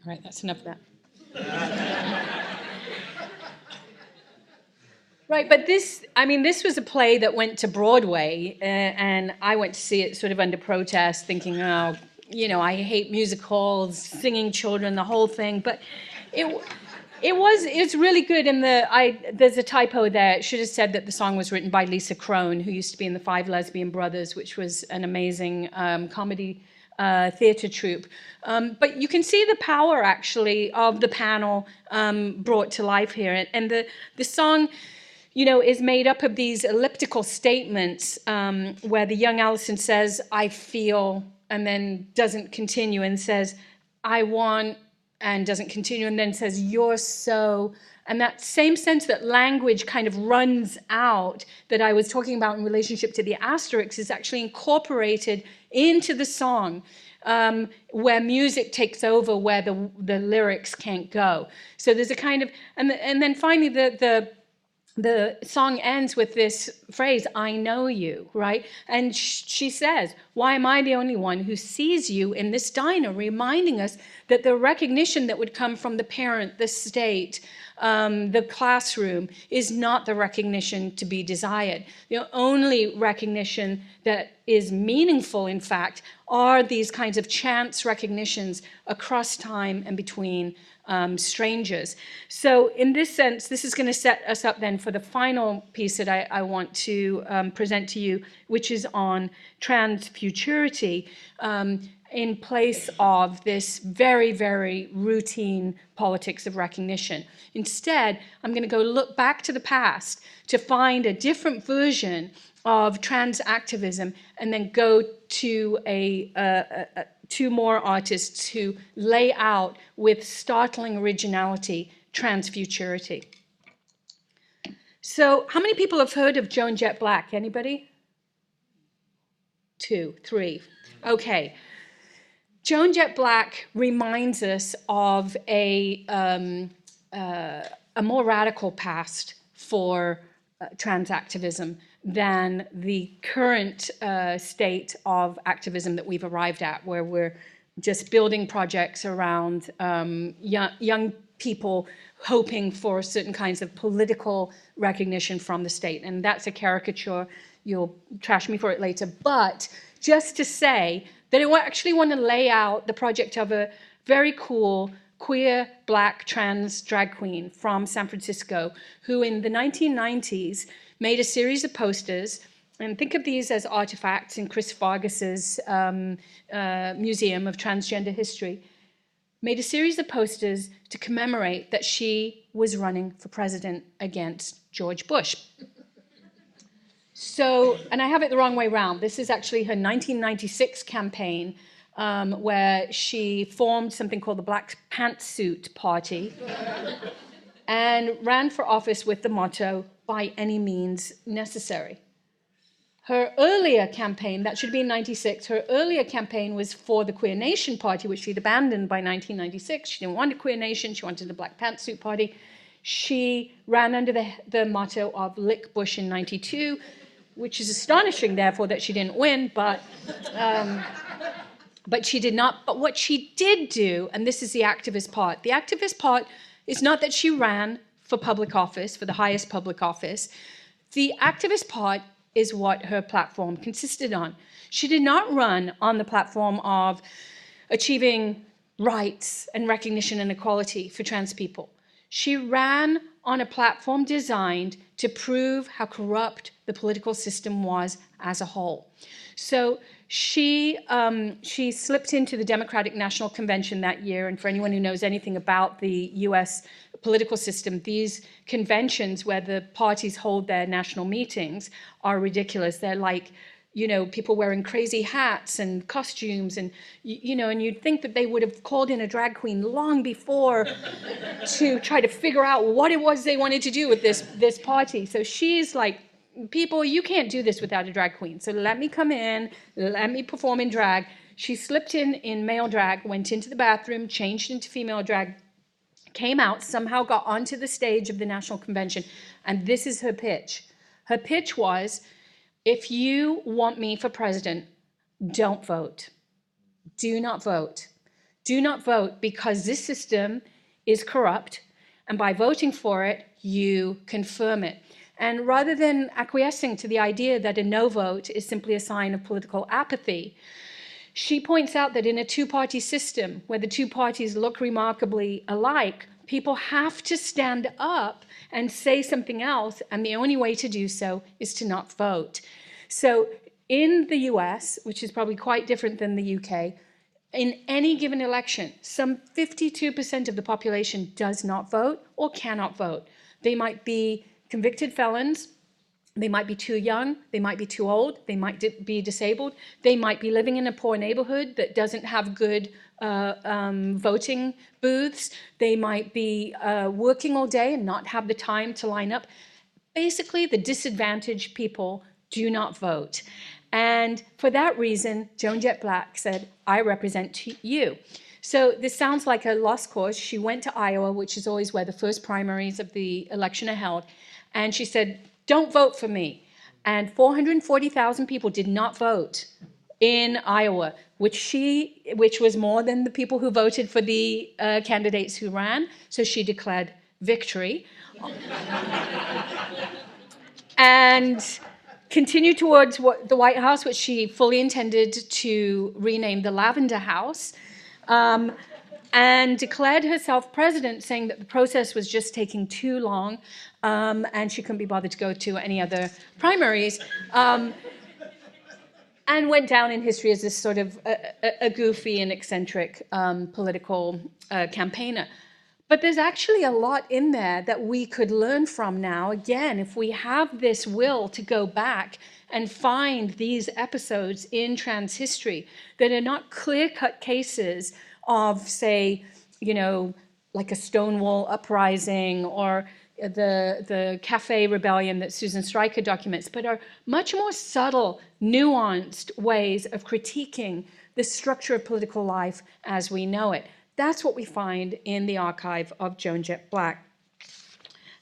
All right, that's enough of that. Right, but this was a play that went to Broadway, and I went to see it sort of under protest, thinking, oh, I hate music halls, singing children, the whole thing. But it's really good. And there's a typo there. It should have said that the song was written by Lisa Crone, who used to be in the Five Lesbian Brothers, which was an amazing comedy theatre troupe. But you can see the power, actually, of the panel brought to life here. And the song, is made up of these elliptical statements where the young Allison says, I feel, and then doesn't continue, and says, I want, and doesn't continue, and then says, you're so. And that same sense that language kind of runs out that I was talking about in relationship to the asterisks is actually incorporated into the song, where music takes over, where the lyrics can't go. So there's a kind of, and then finally the song ends with this phrase, I know you, right? And she says, why am I the only one who sees you in this diner? Reminding us that the recognition that would come from the parent, the state, the classroom is not the recognition to be desired. The only recognition that is meaningful, in fact, are these kinds of chance recognitions across time and between strangers. So in this sense, this is going to set us up then for the final piece that I want to present to you, which is on trans futurity, in place of this very, very routine politics of recognition. Instead, I'm going to go look back to the past to find a different version of trans activism, and then go to two more artists who lay out with startling originality trans futurity. So how many people have heard of Joan Jett Black? Anybody? 2, 3. Okay. Joan Jett Black reminds us of a more radical past for trans activism than the current state of activism that we've arrived at, where we're just building projects around young people hoping for certain kinds of political recognition from the state. And that's a caricature. You'll trash me for it later. But just to say that I actually want to lay out the project of a very cool queer Black trans drag queen from San Francisco, who in the 1990s made a series of posters, and think of these as artifacts in Chris Vargas's Museum of Transgender History, made a series of posters to commemorate that she was running for president against George Bush. So, and I have it the wrong way around. This is actually her 1996 campaign, where she formed something called the Black Pantsuit Party and ran for office with the motto, by any means necessary. Her earlier campaign, that should be in 96, her earlier campaign was for the Queer Nation Party, which she'd abandoned by 1996. She didn't want a Queer Nation, she wanted the Black Pantsuit Party. She ran under the motto of Lick Bush in 92, which is astonishing, therefore, that she didn't win, but she did not. But what she did do, and this is the activist part is not that she ran for public office, for the highest public office. The activist part is what her platform consisted on. She did not run on the platform of achieving rights and recognition and equality for trans people. She ran on a platform designed to prove how corrupt the political system was as a whole. So she slipped into the Democratic National Convention that year, and for anyone who knows anything about the US political system, these conventions where the parties hold their national meetings are ridiculous. They're like, you know, people wearing crazy hats and costumes, and you know, and you'd think that they would have called in a drag queen long before to try to figure out what it was they wanted to do with this party. So she's like, people, you can't do this without a drag queen. So let me come in, let me perform in drag. She slipped in male drag, went into the bathroom, changed into female drag, came out, somehow got onto the stage of the National Convention, and this is her pitch. Her pitch was, if you want me for president, don't vote. Do not vote. Do not vote, because this system is corrupt, and by voting for it, you confirm it. And rather than acquiescing to the idea that a no vote is simply a sign of political apathy, she points out that in a two-party system where the two parties look remarkably alike, people have to stand up and say something else, and the only way to do so is to not vote. So in the US, which is probably quite different than the UK, in any given election, some 52% of the population does not vote or cannot vote. They might be convicted felons, they might be too young, they might be too old, they might be disabled, they might be living in a poor neighborhood that doesn't have good voting booths, they might be working all day and not have the time to line up. Basically, the disadvantaged people do not vote. And for that reason, Joan Jett Black said, I represent you. So this sounds like a lost cause. She went to Iowa, which is always where the first primaries of the election are held. And she said, don't vote for me. And 440,000 people did not vote in Iowa, which was more than the people who voted for the candidates who ran. So she declared victory, and continued towards the White House, which she fully intended to rename the Lavender House, and declared herself president, saying that the process was just taking too long, and she couldn't be bothered to go to any other primaries, and went down in history as this sort of a goofy and eccentric political campaigner. But there's actually a lot in there that we could learn from now. Again, if we have this will to go back and find these episodes in trans history that are not clear-cut cases of, say, you know, like a Stonewall uprising or the Cafe Rebellion that Susan Stryker documents, but are much more subtle, nuanced ways of critiquing the structure of political life as we know it. That's what we find in the archive of Joan Jett Black.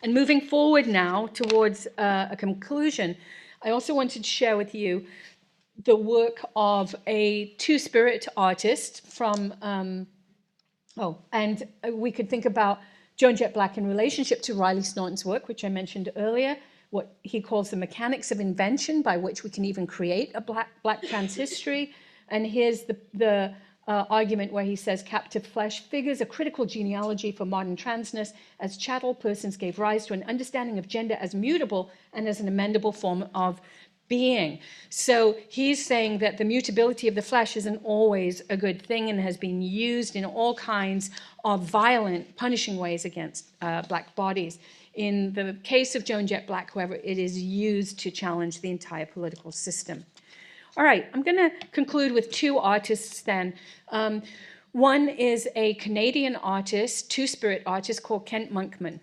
And moving forward now towards a conclusion, I also wanted to share with you the work of a two-spirit artist from, and we could think about Joan Jett Black in relationship to Riley Snorton's work, which I mentioned earlier, what he calls the mechanics of invention by which we can even create a black trans history. And here's the argument where he says, captive flesh figures a critical genealogy for modern transness. As chattel, persons gave rise to an understanding of gender as mutable and as an amendable form of being. So he's saying that the mutability of the flesh isn't always a good thing and has been used in all kinds of violent, punishing ways against black bodies. In the case of Joan Jett Black, however, it is used to challenge the entire political system. All right, I'm going to conclude with two artists then. One is a Canadian artist, two-spirit artist called Kent Monkman.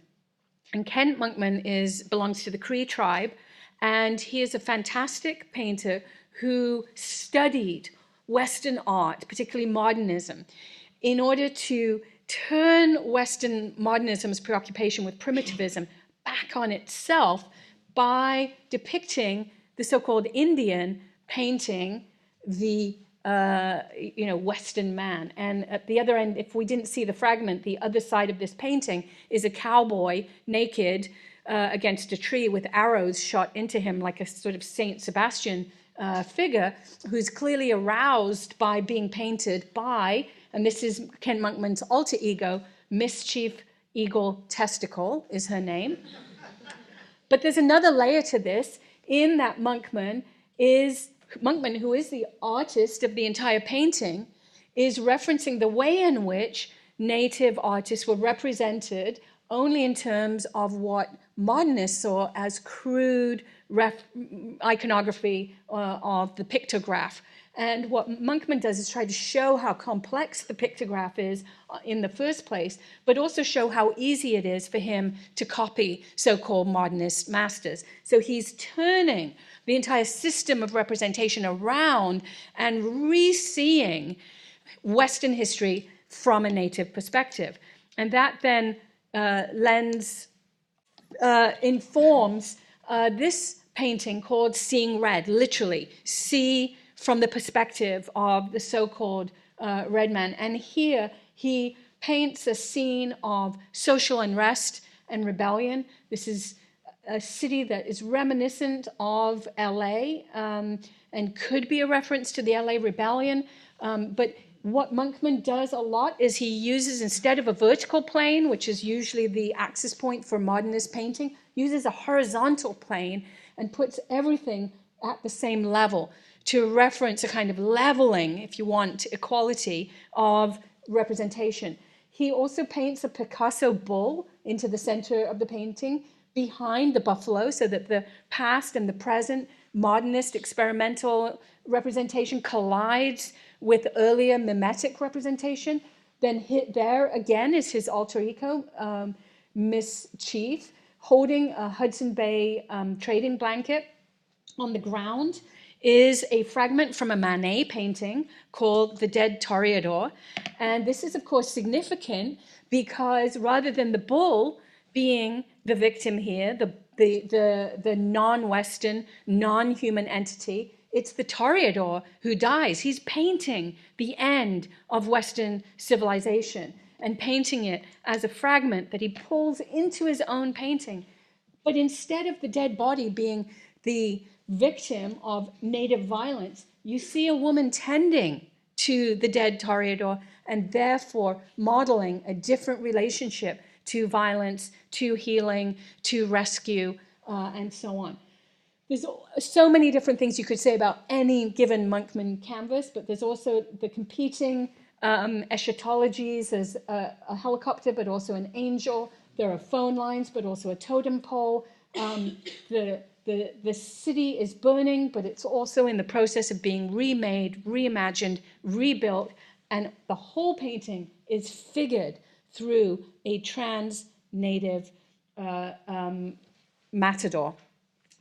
And Kent Monkman belongs to the Cree tribe, and he is a fantastic painter who studied Western art, particularly modernism, in order to turn Western modernism's preoccupation with primitivism back on itself by depicting the so-called Indian painting the Western man. And at the other end, if we didn't see the fragment, the other side of this painting is a cowboy naked against a tree with arrows shot into him like a sort of Saint Sebastian figure who's clearly aroused by being painted by, and this is Kent Monkman's alter ego, Mischief Eagle Testicle is her name. But there's another layer to this, in that Monkman, who is the artist of the entire painting, is referencing the way in which Native artists were represented only in terms of what modernists saw as crude iconography of the pictograph. And what Monkman does is try to show how complex the pictograph is in the first place, but also show how easy it is for him to copy so-called modernist masters. So he's turning the entire system of representation around and re-seeing Western history from a Native perspective. And that then informs this painting called Seeing Red, literally, see from the perspective of the so-called red man. And here he paints a scene of social unrest and rebellion. This is a city that is reminiscent of LA and could be a reference to the LA rebellion. But what Monkman does a lot is he uses, instead of a vertical plane, which is usually the axis point for modernist painting, uses a horizontal plane and puts everything at the same level to reference a kind of leveling, if you want, equality of representation. He also paints a Picasso bull into the center of the painting behind the buffalo so that the past and the present modernist experimental representation collides with earlier mimetic representation. Then there again is his alter ego, Miss Chief, holding a Hudson Bay trading blanket. On the ground is a fragment from a Manet painting called The Dead Toreador. And this is, of course, significant because rather than the bull being the victim here, the non-Western, non-human entity, it's the Toreador who dies. He's painting the end of Western civilization. and painting it as a fragment that he pulls into his own painting. But instead of the dead body being the victim of native violence, you see a woman tending to the dead Toreador and therefore modeling a different relationship to violence, to healing, to rescue, and so on. There's so many different things you could say about any given Monkman canvas, but there's also the competing eschatologies. There's a helicopter, but also an angel. There are phone lines, but also a totem pole. The city is burning, but it's also in the process of being remade, reimagined, rebuilt, and the whole painting is figured through a trans-native matador.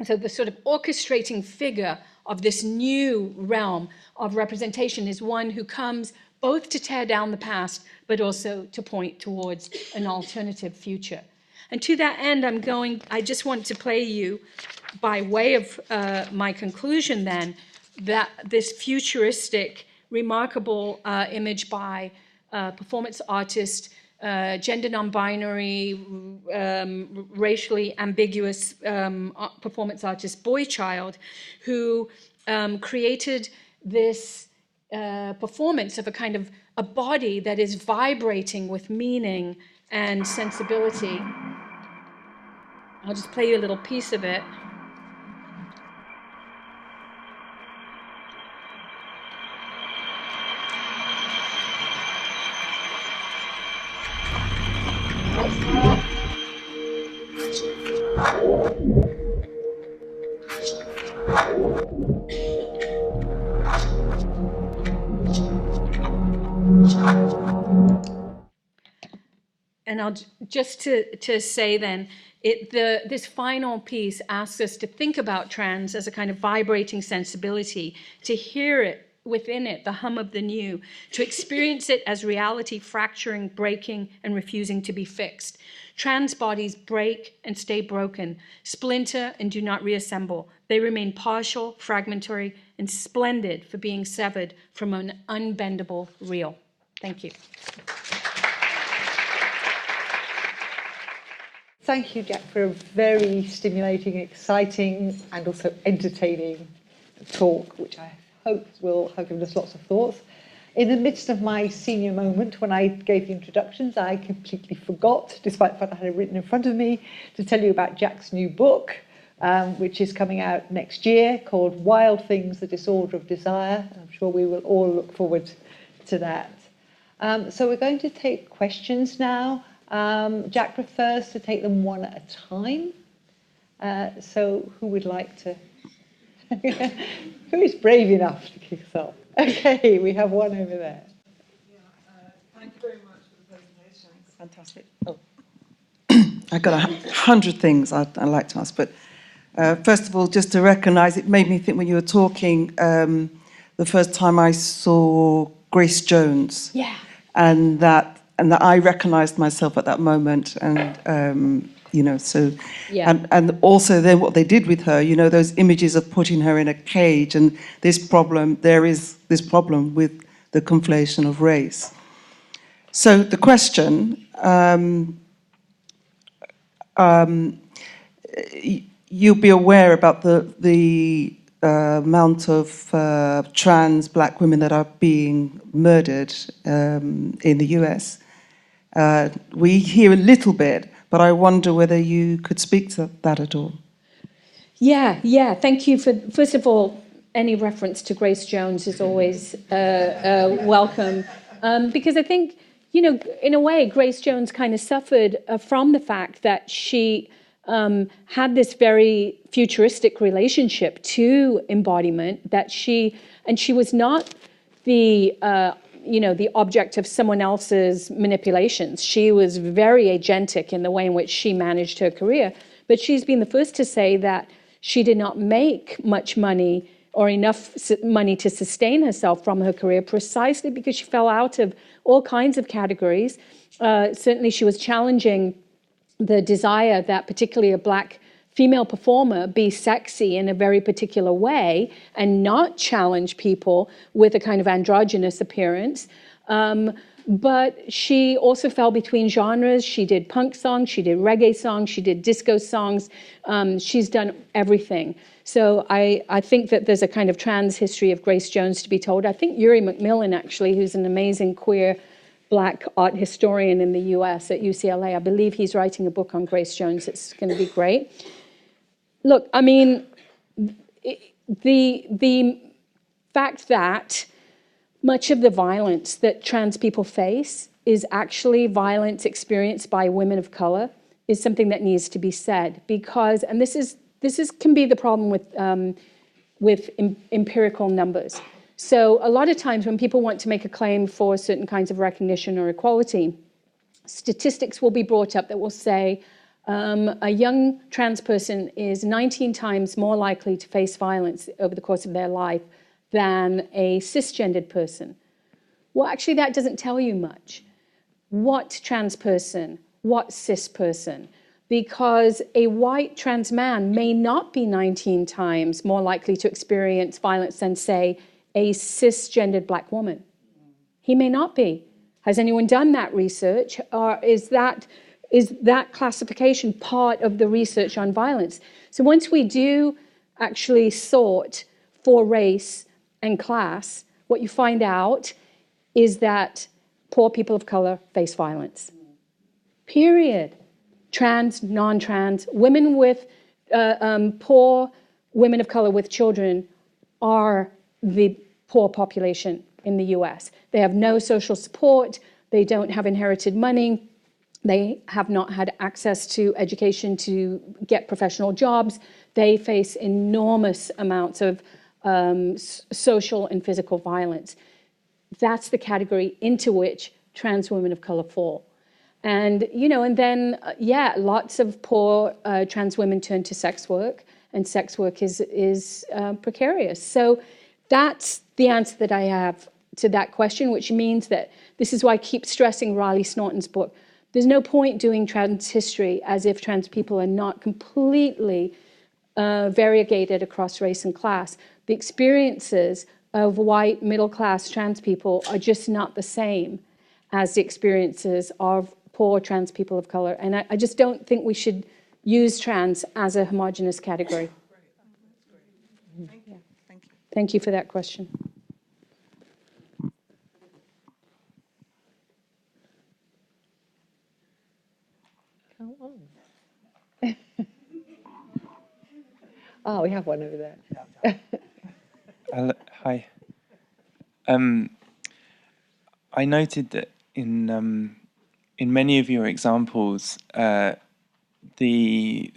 So the sort of orchestrating figure of this new realm of representation is one who comes both to tear down the past, but also to point towards an alternative future. And to that end, I just want to play you, by way of my conclusion then, that this futuristic, remarkable image by performance artist, gender non-binary, racially ambiguous performance artist Boy Child, who created this performance of a kind of a body that is vibrating with meaning and sensibility. I'll just play you a little piece of it. And I'll just to say then, this final piece asks us to think about trans as a kind of vibrating sensibility, to hear it within it, the hum of the new, to experience it as reality fracturing, breaking, and refusing to be fixed. Trans bodies break and stay broken, splinter and do not reassemble. They remain partial, fragmentary, and splendid for being severed from an unbendable real. Thank you. Thank you, Jack, for a very stimulating, exciting, and also entertaining talk, which I hope will have given us lots of thoughts. In the midst of my senior moment, when I gave the introductions, I completely forgot, despite the fact I had it written in front of me, to tell you about Jack's new book, which is coming out next year, called Wild Things, The Disorder of Desire. I'm sure we will all look forward to that. So we're going to take questions now. Jack prefers to take them one at a time. So who would like to? Who is brave enough to kick us off? Okay, we have one over there. Thank you very much for the presentation. It's fantastic. Oh. I've got 100 things I'd like to ask, but first of all, just to recognise, it made me think when you were talking, the first time I saw Grace Jones. Yeah. And that I recognised myself at that moment, and so, yeah. And also then what they did with her, those images of putting her in a cage, and there is this problem with the conflation of race. So the question, you'll be aware about the amount of trans black women that are being murdered in the US. We hear a little bit, but I wonder whether you could speak to that at all. Yeah. Thank you for, first of all, any reference to Grace Jones is always welcome. Because I think, in a way, Grace Jones kind of suffered from the fact that she had this very futuristic relationship to embodiment, that she was not the object of someone else's manipulations. She was very agentic in the way in which she managed her career. But she's been the first to say that she did not make much money or enough money to sustain herself from her career, precisely because she fell out of all kinds of categories. Certainly she was challenging the desire that particularly a black female performer be sexy in a very particular way and not challenge people with a kind of androgynous appearance. But she also fell between genres. She did punk songs, she did reggae songs, she did disco songs. She's done everything. So I think that there's a kind of trans history of Grace Jones to be told. I think Yuri McMillan, actually, who's an amazing queer Black art historian in the US at UCLA, I believe he's writing a book on Grace Jones. It's going to be great. Look, I mean, the fact that much of the violence that trans people face is actually violence experienced by women of color is something that needs to be said, because, and this can be the problem with empirical numbers. So a lot of times when people want to make a claim for certain kinds of recognition or equality, statistics will be brought up that will say a young trans person is 19 times more likely to face violence over the course of their life than a cisgendered person. Well, actually, that doesn't tell you much. What trans person? What cis person? Because a white trans man may not be 19 times more likely to experience violence than, say, a cisgendered Black woman. He may not be. Has anyone done that research? Or is that classification part of the research on violence? So once we do actually sort for race and class, what you find out is that poor people of color face violence. Period. Trans, non-trans, women with, poor women of color with children are the poor population in the US. They have no social support, they don't have inherited money, they have not had access to education to get professional jobs, they face enormous amounts of social and physical violence. That's the category into which trans women of color fall. And, you know, and then, lots of poor trans women turn to sex work, and sex work is precarious. So that's the answer that I have to that question, which means that this is why I keep stressing Riley Snorton's book. There's no point doing trans history as if trans people are not completely variegated across race and class. The experiences of white middle-class trans people are just not the same as the experiences of poor trans people of color. And I just don't think we should use trans as a homogenous category. Thank you. Thank you. Thank you for that question. Come on. Oh, we have one over there. Hi. I noted that in many of your examples, the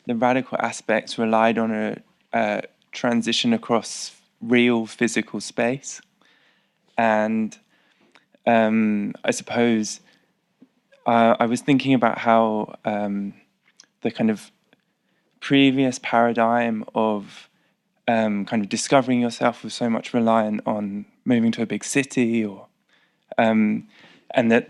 radical aspects relied on a transition across real physical space, and I suppose I was thinking about how the kind of previous paradigm of kind of discovering yourself was so much reliant on moving to a big city, or and that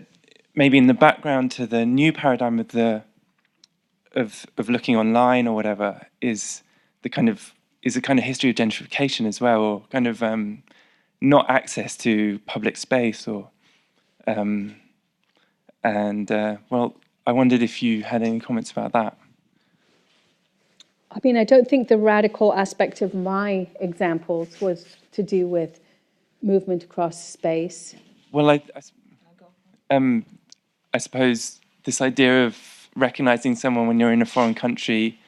maybe in the background to the new paradigm of looking online or whatever is a kind of history of gentrification as well, or kind of not access to public space, or well, I wondered if you had any comments about that. I mean, I don't think the radical aspect of my examples was to do with movement across space. Well, I suppose this idea of recognizing someone when you're in a foreign country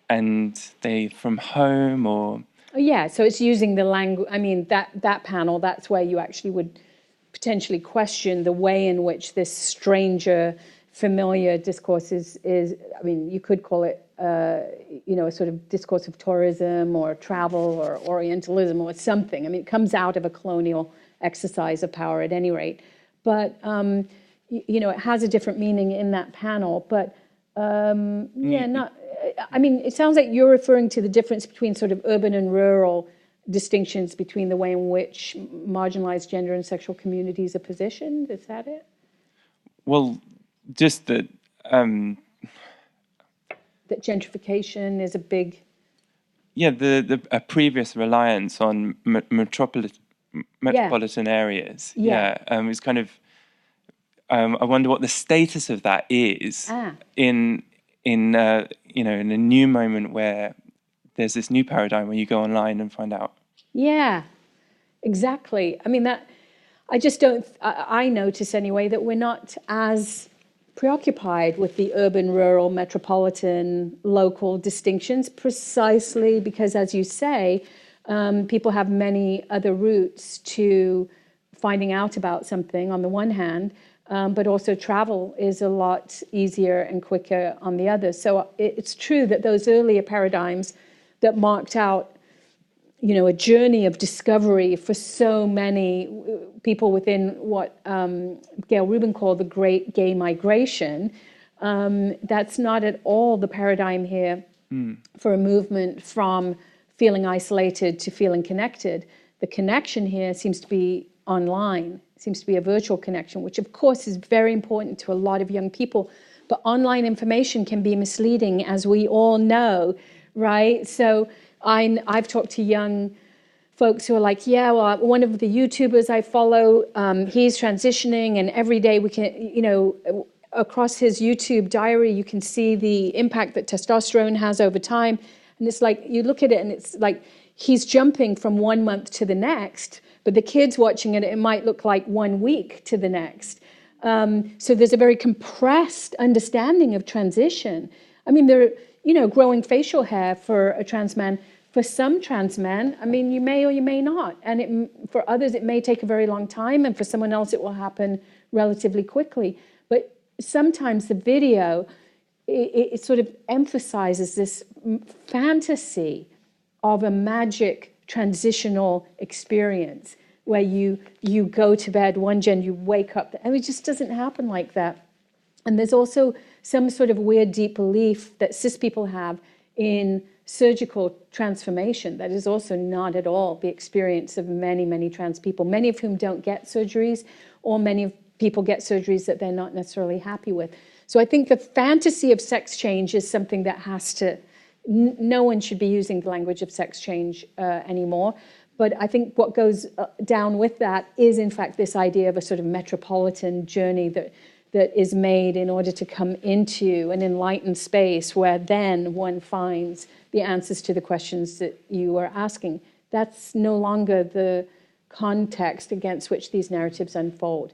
and they from home, or... Oh, yeah, so it's using the language. I mean, that panel, that's where you actually would potentially question the way in which this stranger, familiar discourse is I mean, you could call it, a sort of discourse of tourism or travel or Orientalism or something. I mean, it comes out of a colonial exercise of power at any rate. But, it has a different meaning in that panel. But, I mean, it sounds like you're referring to the difference between sort of urban and rural distinctions between the way in which marginalized gender and sexual communities are positioned. Is that it? Well, just that... that gentrification is a big... Yeah, a previous reliance on metropolitan areas. It's kind of, I wonder what the status of that is in a new moment where there's this new paradigm where you go online and find out. Yeah, exactly. I mean, that, I just don't, I notice anyway that we're not as preoccupied with the urban, rural, metropolitan, local distinctions, precisely because, as you say, people have many other routes to finding out about something on the one hand, but also travel is a lot easier and quicker on the other. So it's true that those earlier paradigms that marked out, a journey of discovery for so many people within what Gail Rubin called the Great Gay Migration, that's not at all the paradigm here for a movement from feeling isolated to feeling connected. The connection here seems to be online, seems to be a virtual connection, which of course is very important to a lot of young people, but online information can be misleading, as we all know, right? So I've talked to young folks who are like, yeah, well, one of the YouTubers I follow, he's transitioning, and every day we can, across his YouTube diary, you can see the impact that testosterone has over time. And it's like, you look at it and it's like, he's jumping from 1 month to the next, but the kids watching it, it might look like 1 week to the next. So there's a very compressed understanding of transition. I mean, growing facial hair for a trans man, for some trans men, I mean, you may or you may not. And for others, it may take a very long time. And for someone else, it will happen relatively quickly. But sometimes the video, it sort of emphasizes this fantasy of a magic transitional experience where you go to bed one gen, you wake up, and it just doesn't happen like that. And there's also some sort of weird deep belief that cis people have in surgical transformation that is also not at all the experience of many, many trans people, many of whom don't get surgeries, or many people get surgeries that they're not necessarily happy with. So I think the fantasy of sex change is something that has to, no one should be using the language of sex change anymore. But I think what goes down with that is, in fact, this idea of a sort of metropolitan journey that is made in order to come into an enlightened space where then one finds the answers to the questions that you are asking. That's no longer the context against which these narratives unfold.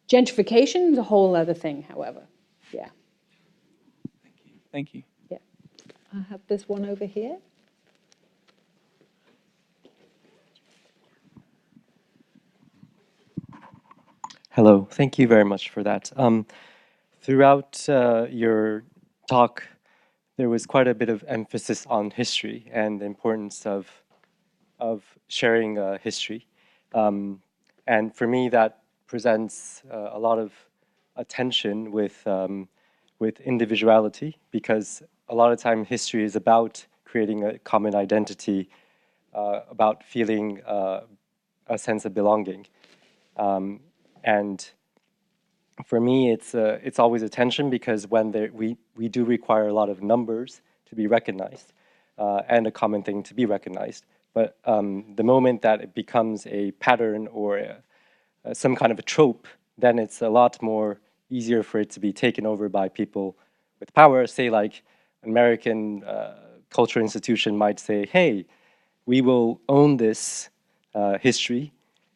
Gentrification is a whole other thing, however. Yeah. Thank you. Yeah. I have this one over here. Hello, thank you very much for that. Throughout your talk, there was quite a bit of emphasis on history and the importance of sharing history. And for me, that presents a lot of attention with individuality, because a lot of time history is about creating a common identity, about feeling a sense of belonging. And for me, it's always a tension, because when we do require a lot of numbers to be recognized, and a common thing to be recognized. But the moment that it becomes a pattern or some kind of a trope, then it's a lot more easier for it to be taken over by people with power. Say like American cultural institution might say, hey, we will own this history,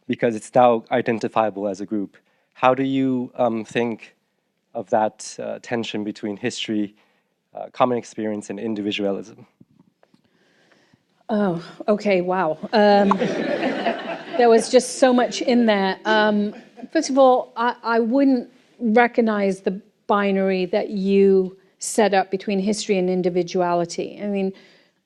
because it's now identifiable as a group. How do you think of that tension between history, common experience, and individualism? Oh, okay, wow. There was just so much in there. First of all, I wouldn't recognize the binary that you set up between history and individuality. I mean,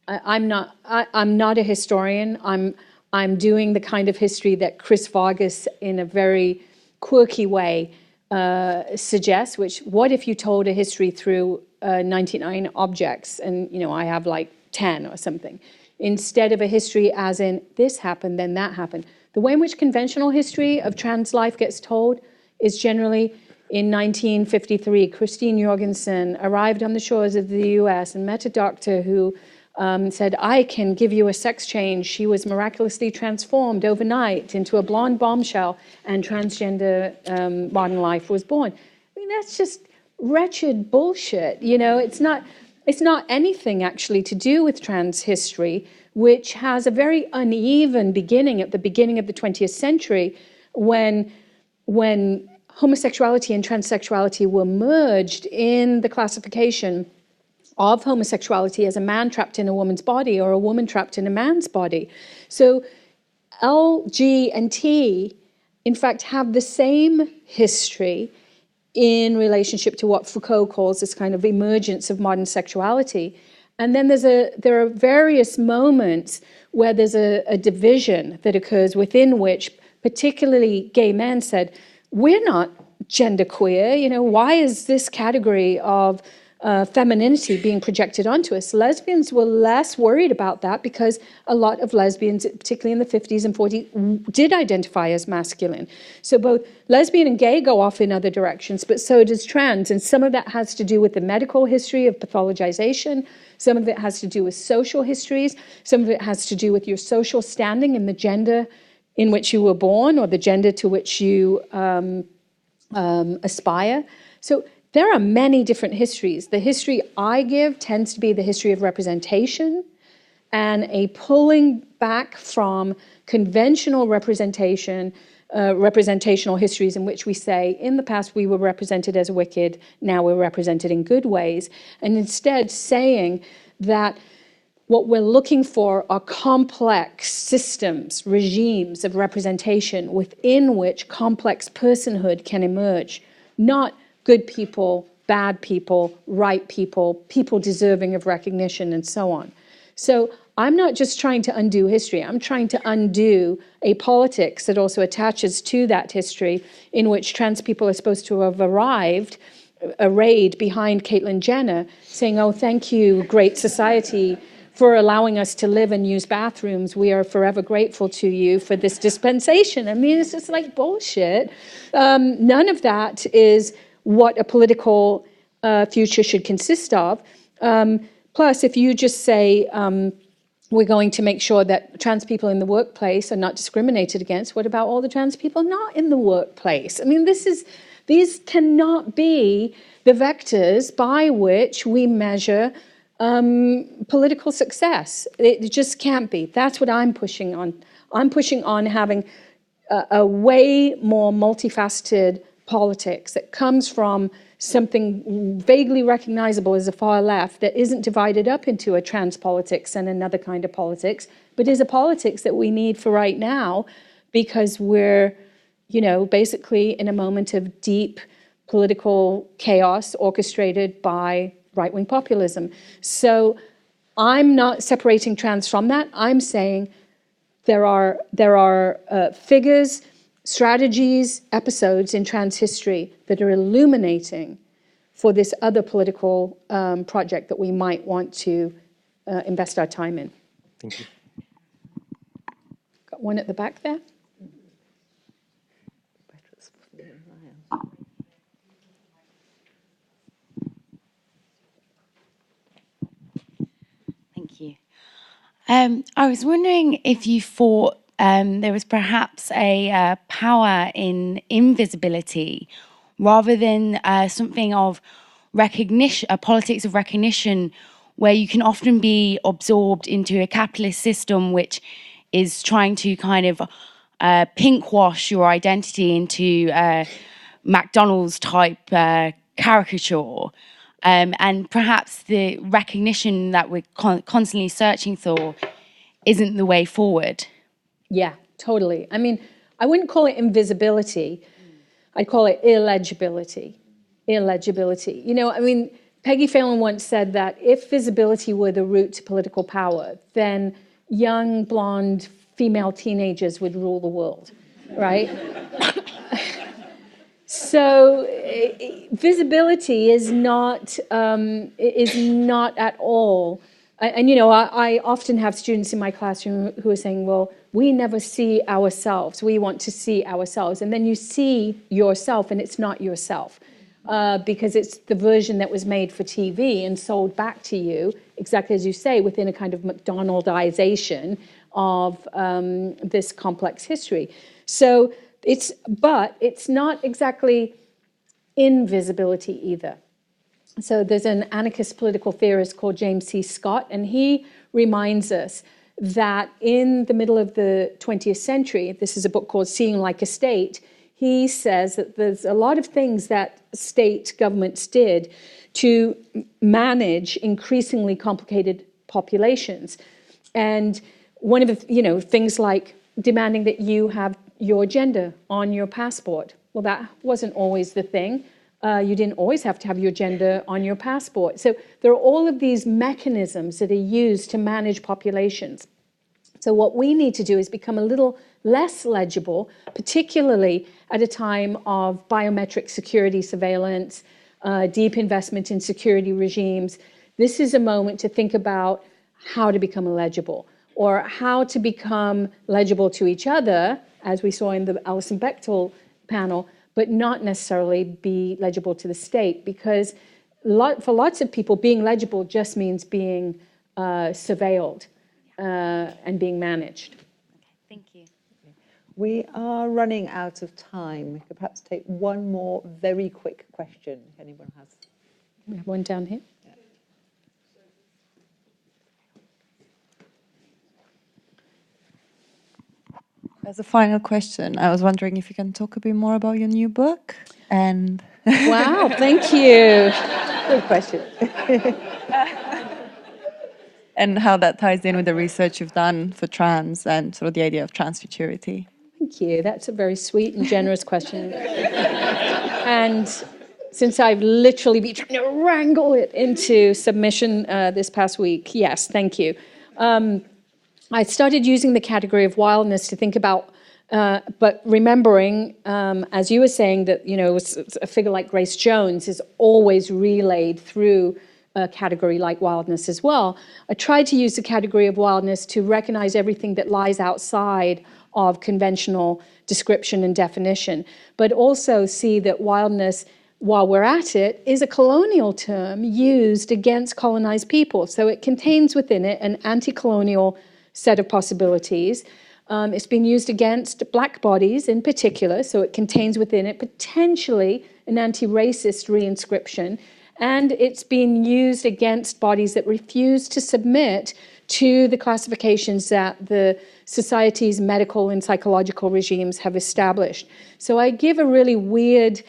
I'm not a historian. I'm doing the kind of history that Chris Vargas, in a very quirky way, suggests, which, what if you told a history through 99 objects, and I have like 10 or something, instead of a history as in this happened, then that happened. The way in which conventional history of trans life gets told is generally in 1953, Christine Jorgensen arrived on the shores of the US and met a doctor who said, I can give you a sex change. She was miraculously transformed overnight into a blonde bombshell, and transgender modern life was born. I mean, that's just wretched bullshit. You know, it's not anything actually to do with trans history, which has a very uneven beginning at the beginning of the 20th century, when homosexuality and transsexuality were merged in the classification of homosexuality as a man trapped in a woman's body or a woman trapped in a man's body. So L, G, and T, in fact, have the same history in relationship to what Foucault calls this kind of emergence of modern sexuality. And then there are various moments where there's a division that occurs within which particularly gay men said, we're not genderqueer, you know, why is this category of femininity being projected onto us? Lesbians were less worried about that because a lot of lesbians, particularly in the 50s and 40s, did identify as masculine. So both lesbian and gay go off in other directions, but so does trans. And some of that has to do with the medical history of pathologization. Some of it has to do with social histories. Some of it has to do with your social standing in the gender in which you were born or the gender to which you aspire. So there are many different histories. The history I give tends to be the history of representation and a pulling back from conventional representational histories in which we say, in the past we were represented as wicked, now we're represented in good ways, and instead saying that what we're looking for are complex systems, regimes of representation within which complex personhood can emerge, not good people, bad people, right people, people deserving of recognition, and so on. So I'm not just trying to undo history, I'm trying to undo a politics that also attaches to that history in which trans people are supposed to have arrived, arrayed behind Caitlyn Jenner, saying, oh, thank you, great society, for allowing us to live and use bathrooms. We are forever grateful to you for this dispensation. I mean, it's just like bullshit. None of that is what a political future should consist of. Plus, if you just say, we're going to make sure that trans people in the workplace are not discriminated against, what about all the trans people not in the workplace? I mean, these cannot be the vectors by which we measure political success. It just can't be. That's what I'm pushing on. I'm pushing on having a way more multifaceted politics that comes from something vaguely recognizable as a far left that isn't divided up into a trans politics and another kind of politics, but is a politics that we need for right now because we're, you know, basically in a moment of deep political chaos orchestrated by right-wing populism. So I'm not separating trans from that. I'm saying there are figures, strategies, episodes in trans history that are illuminating for this other political project that we might want to invest our time in. Thank you. Got one at the back there. Thank you. I was wondering if you thought there was perhaps a power in invisibility rather than something of recognition, a politics of recognition, where you can often be absorbed into a capitalist system which is trying to kind of pinkwash your identity into McDonald's type caricature. And perhaps the recognition that we're constantly searching for isn't the way forward. Yeah, totally. I mean, I wouldn't call it invisibility. I'd call it illegibility. Illegibility. You know, I mean, Peggy Phelan once said that if visibility were the route to political power, then young, blonde, female teenagers would rule the world, right? So visibility is not at all. And, you know, I often have students in my classroom who are saying, well, we never see ourselves. We want to see ourselves. And then you see yourself, and it's not yourself. because it's the version that was made for TV and sold back to you, exactly as you say, within a kind of McDonaldization of this complex history. So but it's not exactly invisibility either. So there's an anarchist political theorist called James C. Scott, and he reminds us that in the middle of the 20th century, this is a book called Seeing Like a State, he says that there's a lot of things that state governments did to manage increasingly complicated populations. And one of the, things like demanding that you have your gender on your passport. Well, that wasn't always the thing. You didn't always have to have your gender on your passport. So there are all of these mechanisms that are used to manage populations. So what we need to do is become a little less legible, particularly at a time of biometric security surveillance, deep investment in security regimes. This is a moment to think about how to become legible, or how to become legible to each other, as we saw in the Alison Bechtel panel, but not necessarily be legible to the state, because for lots of people, being legible just means being surveilled and being managed. Thank you. We are running out of time. We could perhaps take one more very quick question, if anyone has. We have one down here. As a final question, I was wondering if you can talk a bit more about your new book and... Wow, thank you. Good question. And how that ties in with the research you've done for trans and sort of the idea of transfuturity. Thank you. That's a very sweet and generous question. And since I've literally been trying to wrangle it into submission this past week, yes, thank you. I started using the category of wildness to think about, but remembering, as you were saying, that a figure like Grace Jones is always relayed through a category like wildness as well. I tried to use the category of wildness to recognize everything that lies outside of conventional description and definition, but also see that wildness, while we're at it, is a colonial term used against colonized people. So it contains within it an anti-colonial set of possibilities. It's been used against black bodies in particular, so it contains within it potentially an anti-racist reinscription, and it's been used against bodies that refuse to submit to the classifications that the society's medical and psychological regimes have established. So I give a really weird,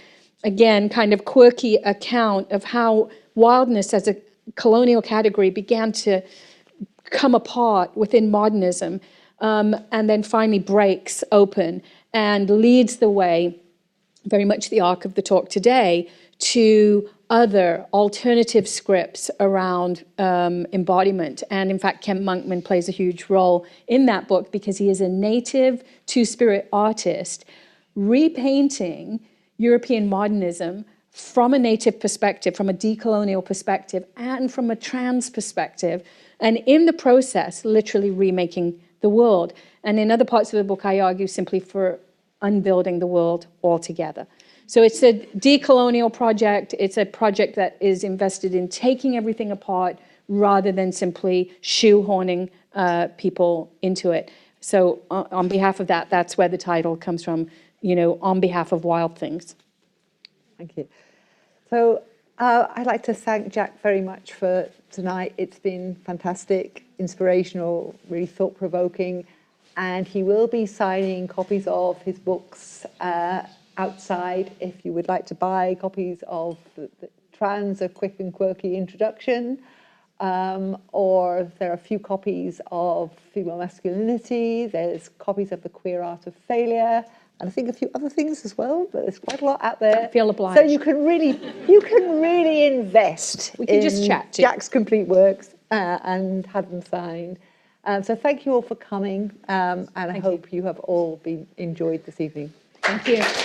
again, kind of quirky account of how wildness as a colonial category began to come apart within modernism, and then finally breaks open and leads the way, very much the arc of the talk today, to other alternative scripts around embodiment. And in fact, Kent Monkman plays a huge role in that book because he is a native two-spirit artist repainting European modernism from a native perspective, from a decolonial perspective, and from a trans perspective, and in the process, literally remaking the world. And in other parts of the book, I argue simply for unbuilding the world altogether. So it's a decolonial project. It's a project that is invested in taking everything apart rather than simply shoehorning people into it. So on behalf of that, that's where the title comes from, on behalf of wild things. Thank you. So I'd like to thank Jack very much for tonight. It's been fantastic, inspirational, really thought-provoking, and he will be signing copies of his books outside if you would like to buy copies of the Trans, A Quick and Quirky Introduction, or there are a few copies of Female Masculinity, there's copies of The Queer Art of Failure, and I think a few other things as well, but there's quite a lot out there. I feel obliged. So you can really invest we can just chat too. Jack's complete works and have them signed. So thank you all for coming, and I hope you have all enjoyed this evening. Thank you.